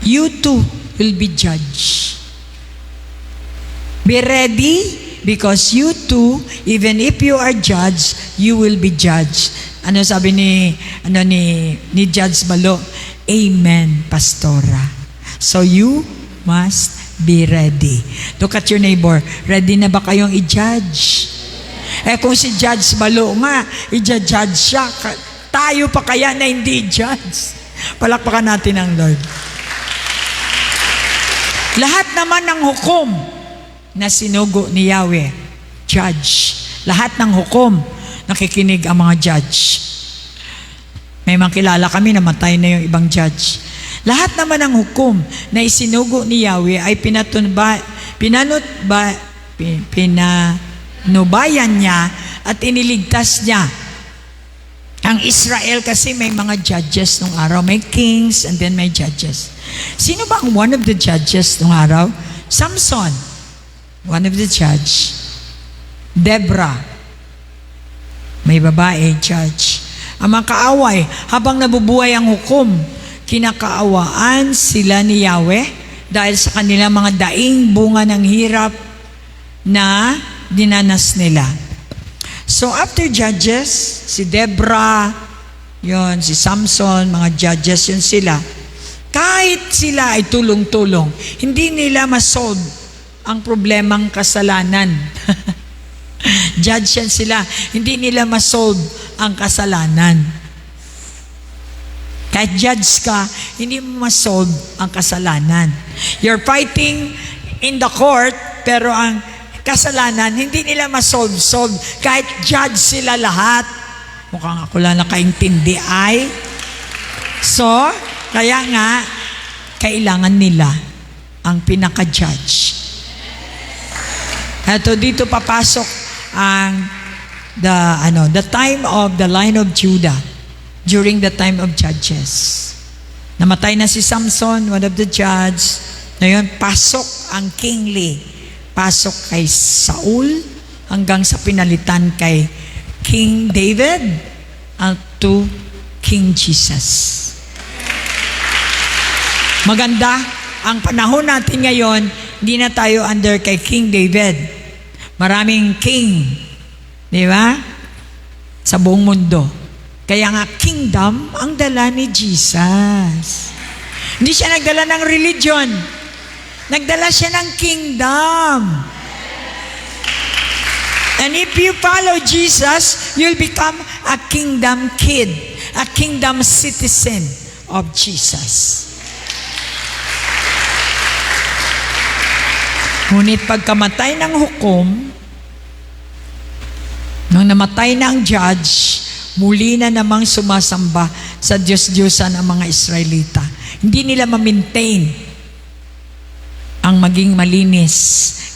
S1: you too will be judged. Be ready, because you too, even if you are judged, you will be judged. Ano sabi ni Judge Balo? Amen, Pastora. So you must be ready. Look at your neighbor. Ready na ba kayong i-judge? Kung si Judge Balo nga, i-judge siya, tayo pa kaya na hindi judge? Palakpakan natin ang Lord. Lahat naman ng hukom na sinugo ni Yahweh, judge. Lahat ng hukom, nakikinig ang mga judge. May mga kilala kami, namatay na yung ibang judge. Lahat naman ng hukom na isinugo ni Yahweh ay pinubayan niya at iniligtas niya. Ang Israel kasi may mga judges nung araw. May kings and then may judges. Sino ba ang one of the judges nung araw? Samson, one of the judge. Deborah, may babae, judge. Ang mga kaaway, habang nabubuhay ang hukom, kinakaawaan sila ni Yahweh dahil sa kanilang mga daing bunga ng hirap na dinanas nila. So after judges, si Deborah, yon, si Samson, mga judges yun sila. Kahit sila ay tulong-tulong, hindi nila masolve ang problemang kasalanan. Judge yan sila, hindi nila masolve ang kasalanan. Kahit judge ka, hindi mo masolve ang kasalanan. You're fighting in the court, pero ang kasalanan, hindi nila masolve. Kahit judge sila lahat. Mukhang ako lang nakaintindi ay. So, kaya nga, kailangan nila ang pinaka-judge. Ito, dito papasok ang the time of the line of Judah during the time of judges. Namatay na si Samson, one of the judges. Ngayon, pasok ang kingly. Pasok kay Saul hanggang sa pinalitan kay King David at to King Jesus. Maganda ang panahon natin ngayon, hindi na tayo under kay King David. Maraming king, di ba? Sa buong mundo. Kaya nga kingdom ang dala ni Jesus. Hindi siya nagdala ng religion. Nagdala siya ng kingdom. And if you follow Jesus, you'll become a kingdom kid, a kingdom citizen of Jesus. Ngunit pagkamatay ng hukom, nung namatay na ang judge, muli na namang sumasamba sa Diyos-Diyosan ang mga Israelita. Hindi nila ma-maintain ang maging malinis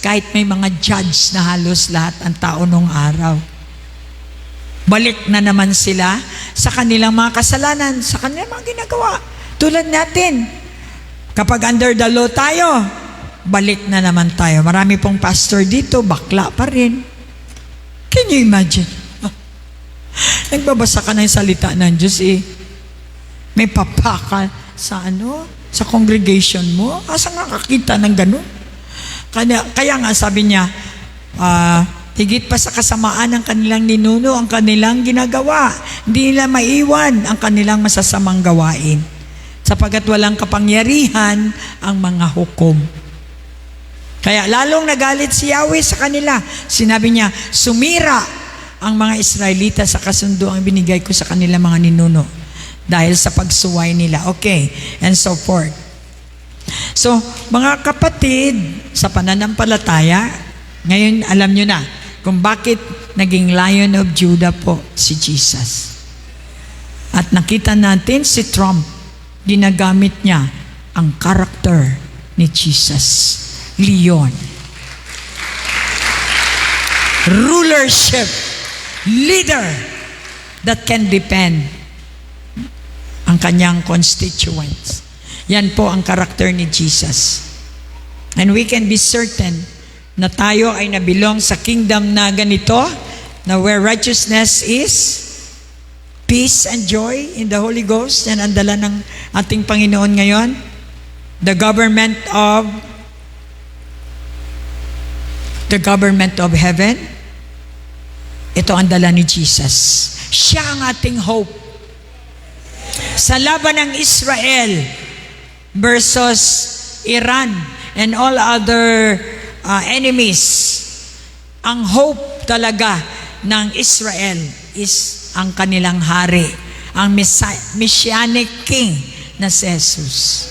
S1: kahit may mga judge na halos lahat ang tao nung araw. Balik na naman sila sa kanilang mga kasalanan, sa kanilang mga ginagawa. Tulad natin, kapag under the law tayo, balik na naman tayo. Marami pong pastor dito, bakla pa rin. Can you imagine? Nagbabasa ka ng salita ng Diyos may papaka sa sa congregation mo? Asa nga kakita ng ganun? Kaya nga sabi niya, higit pa sa kasamaan ng kanilang ninuno ang kanilang ginagawa. Hindi nila maiwan ang kanilang masasamang gawain, sapagkat walang kapangyarihan ang mga hukom. Kaya lalong nagalit si Yahweh sa kanila. Sinabi niya, sumira ang mga Israelita sa kasunduang binigay ko sa kanila mga ninuno dahil sa pagsuway nila. Okay, and so forth. So, mga kapatid, sa pananampalataya, ngayon alam nyo na kung bakit naging Lion of Judah po si Jesus. At nakita natin si Trump, ginagamit niya ang karakter ni Jesus. Leon. Rulership. Leader that can depend ang kanyang constituents. Yan po ang karakter ni Jesus. And we can be certain na tayo ay nabilong sa kingdom na ganito, na where righteousness is, peace and joy in the Holy Ghost. Yan ang dala ng ating Panginoon ngayon. The government of heaven. Ito ang dala ni Jesus. Siya ang ating hope. Sa laban ng Israel versus Iran and all other enemies, ang hope talaga ng Israel is ang kanilang hari, ang Messianic King na si Jesus.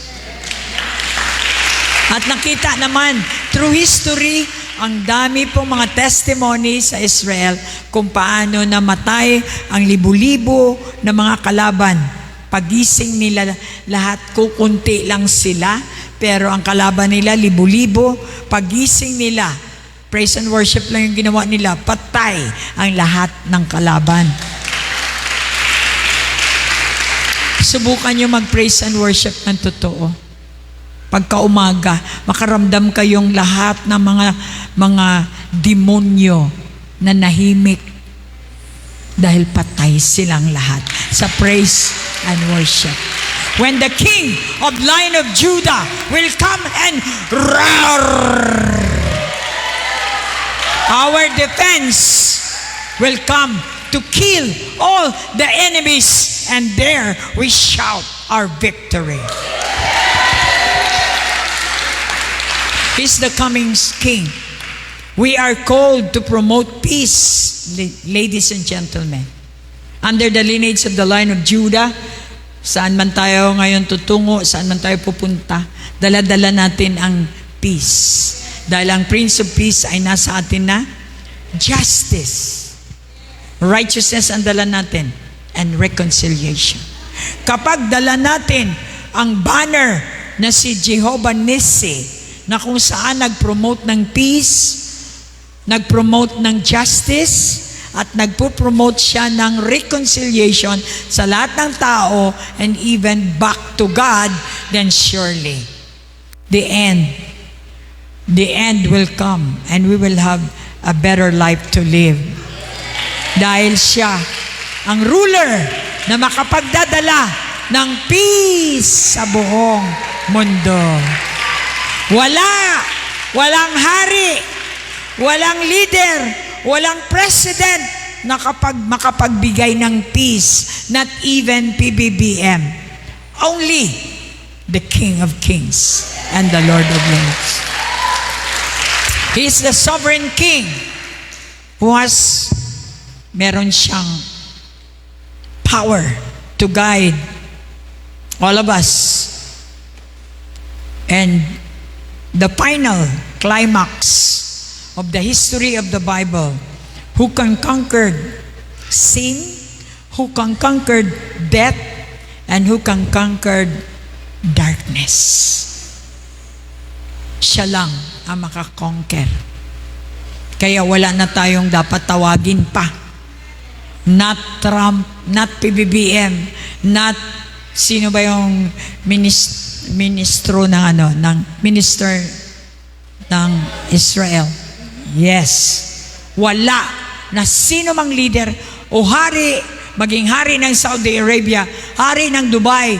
S1: At nakita naman through history, ang dami pong mga testimony sa Israel kung paano namatay ang libu-libo na mga kalaban. Pagising nila lahat, kukunti lang sila, pero ang kalaban nila libu-libo. Pagising nila, praise and worship lang yung ginawa nila, patay ang lahat ng kalaban. Subukan nyo mag-praise and worship ng totoo. Pagka umaga, makaramdam kayong lahat ng mga demonyo na nahimik dahil patay silang lahat sa praise and worship. When the King of Lion of Judah will come and roar, our defense will come to kill all the enemies, and there we shout our victory. He's the coming King. We are called to promote peace, ladies and gentlemen. Under the lineage of the Lion of Judah, saan man tayo ngayon tutungo, saan man tayo pupunta, dala-dala natin ang peace. Dahil ang Prince of Peace ay nasa atin na justice. Righteousness ang dala natin, and reconciliation. Kapag dala natin ang banner na si Jehovah Nissi, na kung saan nag-promote ng peace, nag-promote ng justice, at nagpo-promote siya ng reconciliation sa lahat ng tao and even back to God, then surely the end will come and we will have a better life to live. Dahil siya ang ruler na makapagdadala ng peace sa buong mundo. Walang hari, walang leader, walang president na makapagbigay ng peace, not even PBBM. Only the King of Kings and the Lord of Lords. He is the sovereign King who meron siyang power to guide all of us. And the final climax of the history of the Bible, who can conquer sin, who can conquer death, and who can conquer darkness. Siya lang ang makakonquer. Kaya wala na tayong dapat tawagin pa. Not Trump, not PBBM, not sino ba yung minister ng Israel. Yes. Wala na sino mang leader o hari, maging hari ng Saudi Arabia, hari ng Dubai,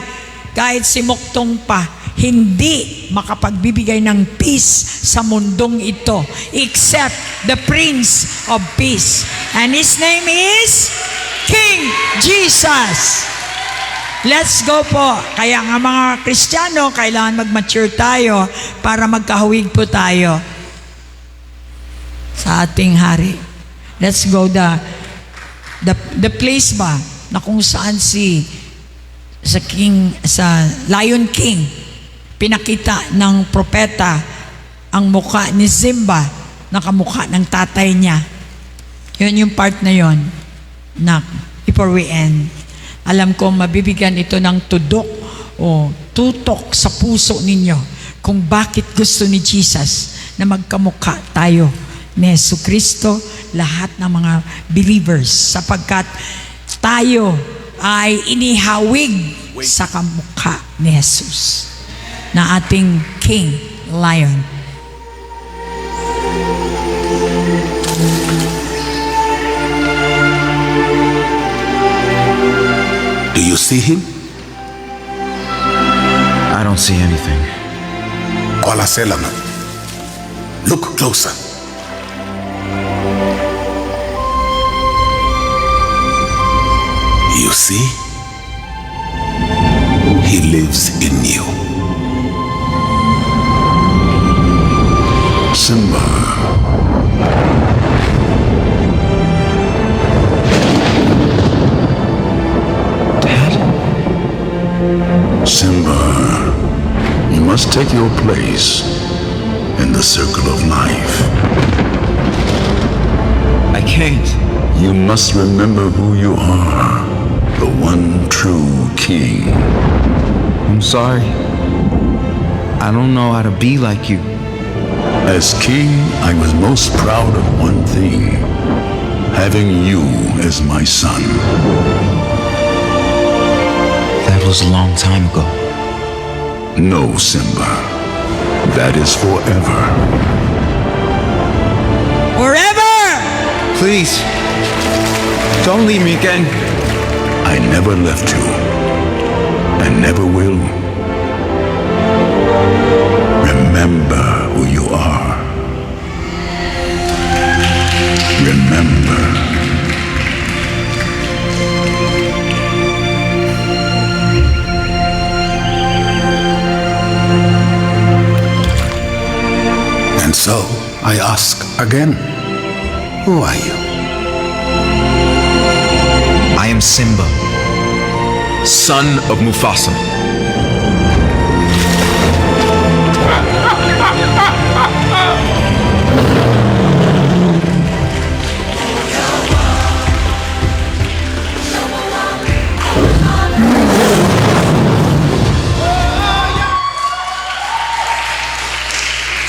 S1: kahit si Moktong pa, hindi makapagbibigay ng peace sa mundong ito except the Prince of Peace. And His name is King Jesus. Let's go po. Kaya nga mga Kristiyano, kailangan mag-mature tayo para magkahawig po tayo sa ating hari. Let's go the place ba na kung saan sa Lion King pinakita ng propeta ang mukha ni Simba na kamukha ng tatay niya. Yun yung part na yon na before we end. Alam ko mabibigyan ito ng tudok o tutok sa puso ninyo kung bakit gusto ni Jesus na magkamukha tayo ni Jesucristo, lahat ng mga believers, sapagkat tayo ay inihawig sa kamukha ni Jesus na ating King Lion.
S5: Do you see him?
S6: I don't see anything.
S5: Kuala Selama. Look closer. You see? He lives in you. Simba.
S6: Dad?
S5: Simba, you must take your place in the circle of life.
S6: I can't.
S5: You must remember who you are, the one true king.
S6: I'm sorry. I don't know how to be like you.
S5: As king, I was most proud of one thing, having you as my son.
S6: That was a long time ago.
S5: No, Simba. That is forever.
S1: Forever!
S6: Please, don't leave me again.
S5: I never left you, and never will. Remember who you are. Remember. And so, I ask again, who are you?
S6: I am Simba, son of Mufasa.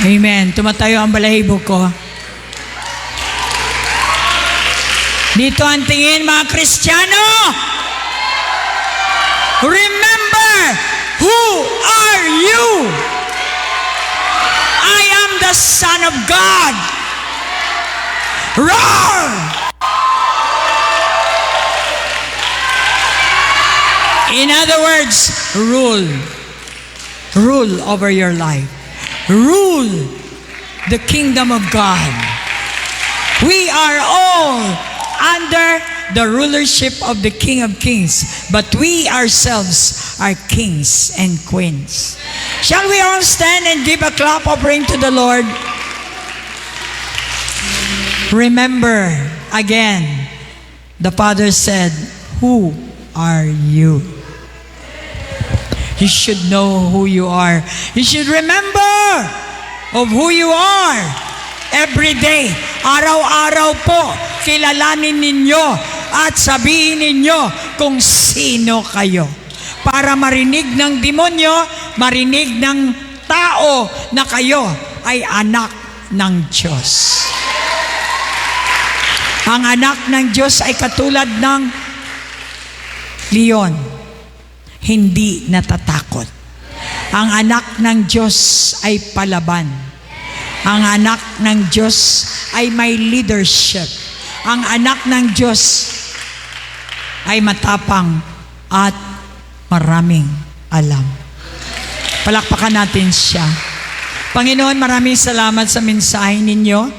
S1: Amen. Tumatayo ang balahibo ko. Dito ang tingin, mga Kristiyano. Remember, who are you? I am the Son of God. Roar! In other words, rule. Rule over your life. Rule the kingdom of God. We are all under the rulership of the King of Kings, but we ourselves are kings and queens. Shall we all stand and give a clap offering to the Lord? Remember, again, the Father said, who are you? You should know who you are. You should remember of who you are. Every day, araw-araw po, kilalanin ninyo at sabihin ninyo kung sino kayo. Para marinig ng demonyo, marinig ng tao na kayo ay anak ng Diyos. Ang anak ng Diyos ay katulad ng leon, hindi natatakot. Ang anak ng Diyos ay palaban. Ang anak ng Diyos ay may leadership. Ang anak ng Diyos ay matapang at maraming alam. Palakpakan natin siya. Panginoon, maraming salamat sa mensahe ninyo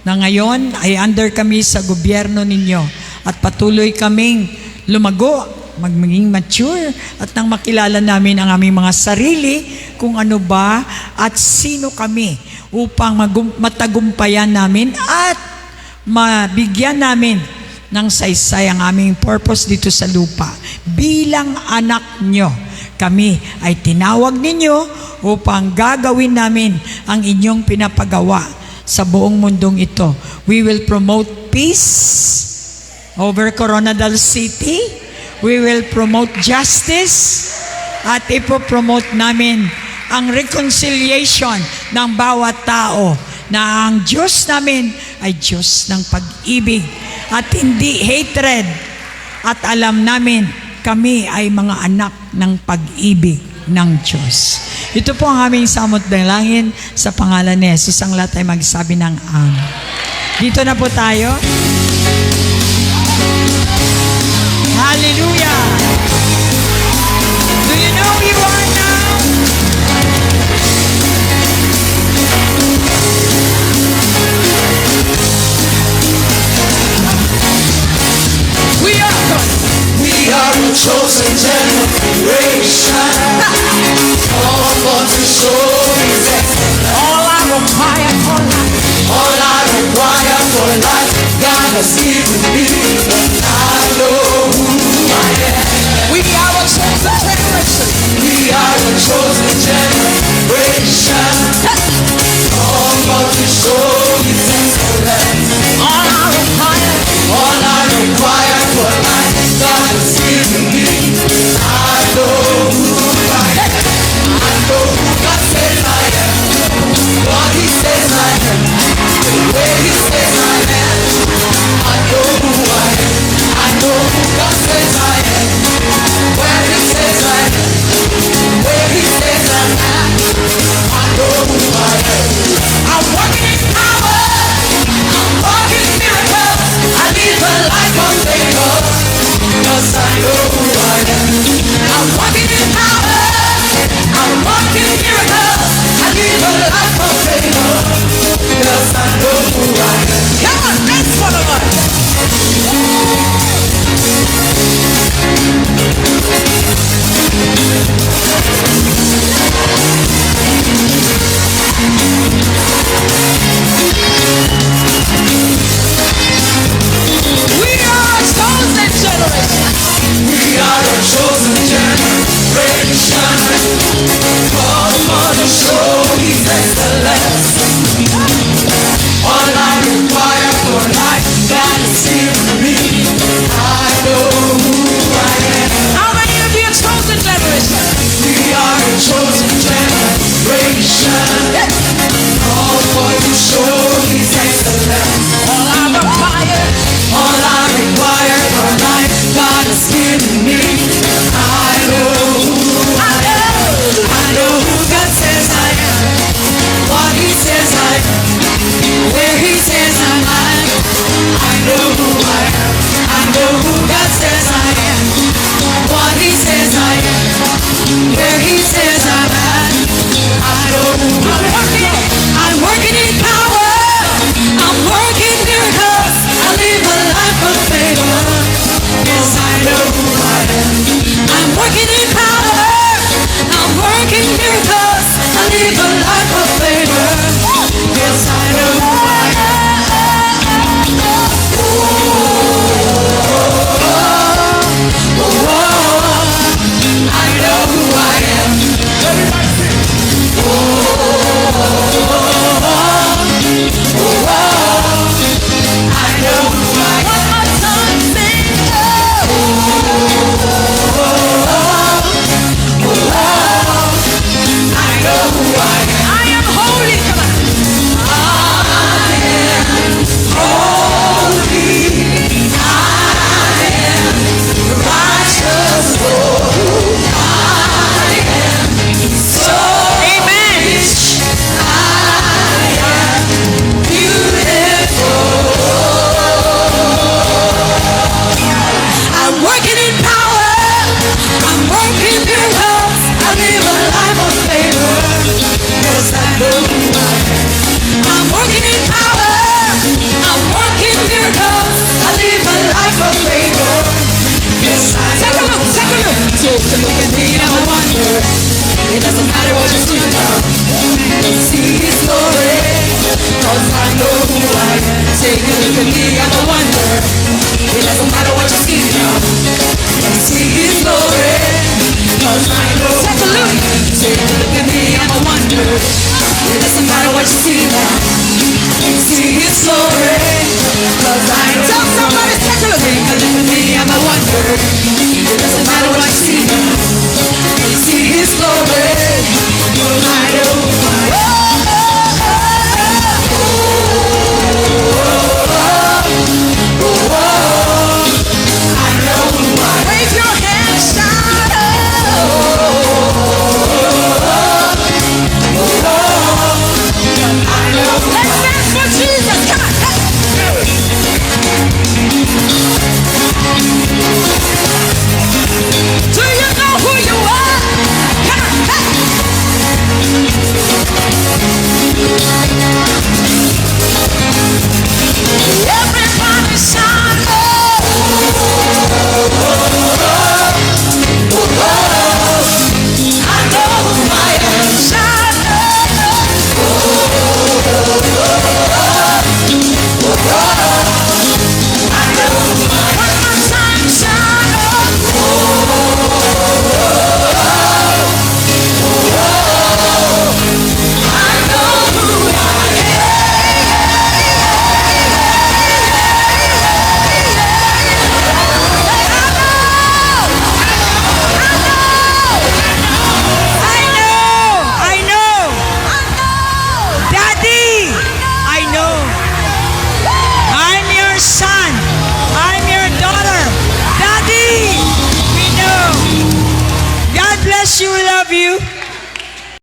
S1: na ngayon ay under kami sa gobyerno ninyo at patuloy kaming lumago, maging mature at nang makilala namin ang aming mga sarili kung ano ba at sino kami upang matagumpayan namin at mabigyan namin ng saysay ang aming purpose dito sa lupa. Bilang anak nyo, kami ay tinawag ninyo upang gagawin namin ang inyong pinapagawa sa buong mundong ito. We will promote peace over Coronadal City. We will promote justice at ipopromote namin ang reconciliation ng bawat tao na ang Diyos namin ay Diyos ng pag-ibig at hindi hatred. At alam namin kami ay mga anak ng pag-ibig ng Diyos. Ito po ang aming samot dalangin sa pangalan ni Jesus. Ang lahat ay magsabi ng Amen. Dito na po tayo. Hallelujah! Do you know who you are now?
S3: We are a chosen generation. All for to show His excellence. All I require for life, God has given me. I know who I am. We are a chosen generation. We are a chosen generation.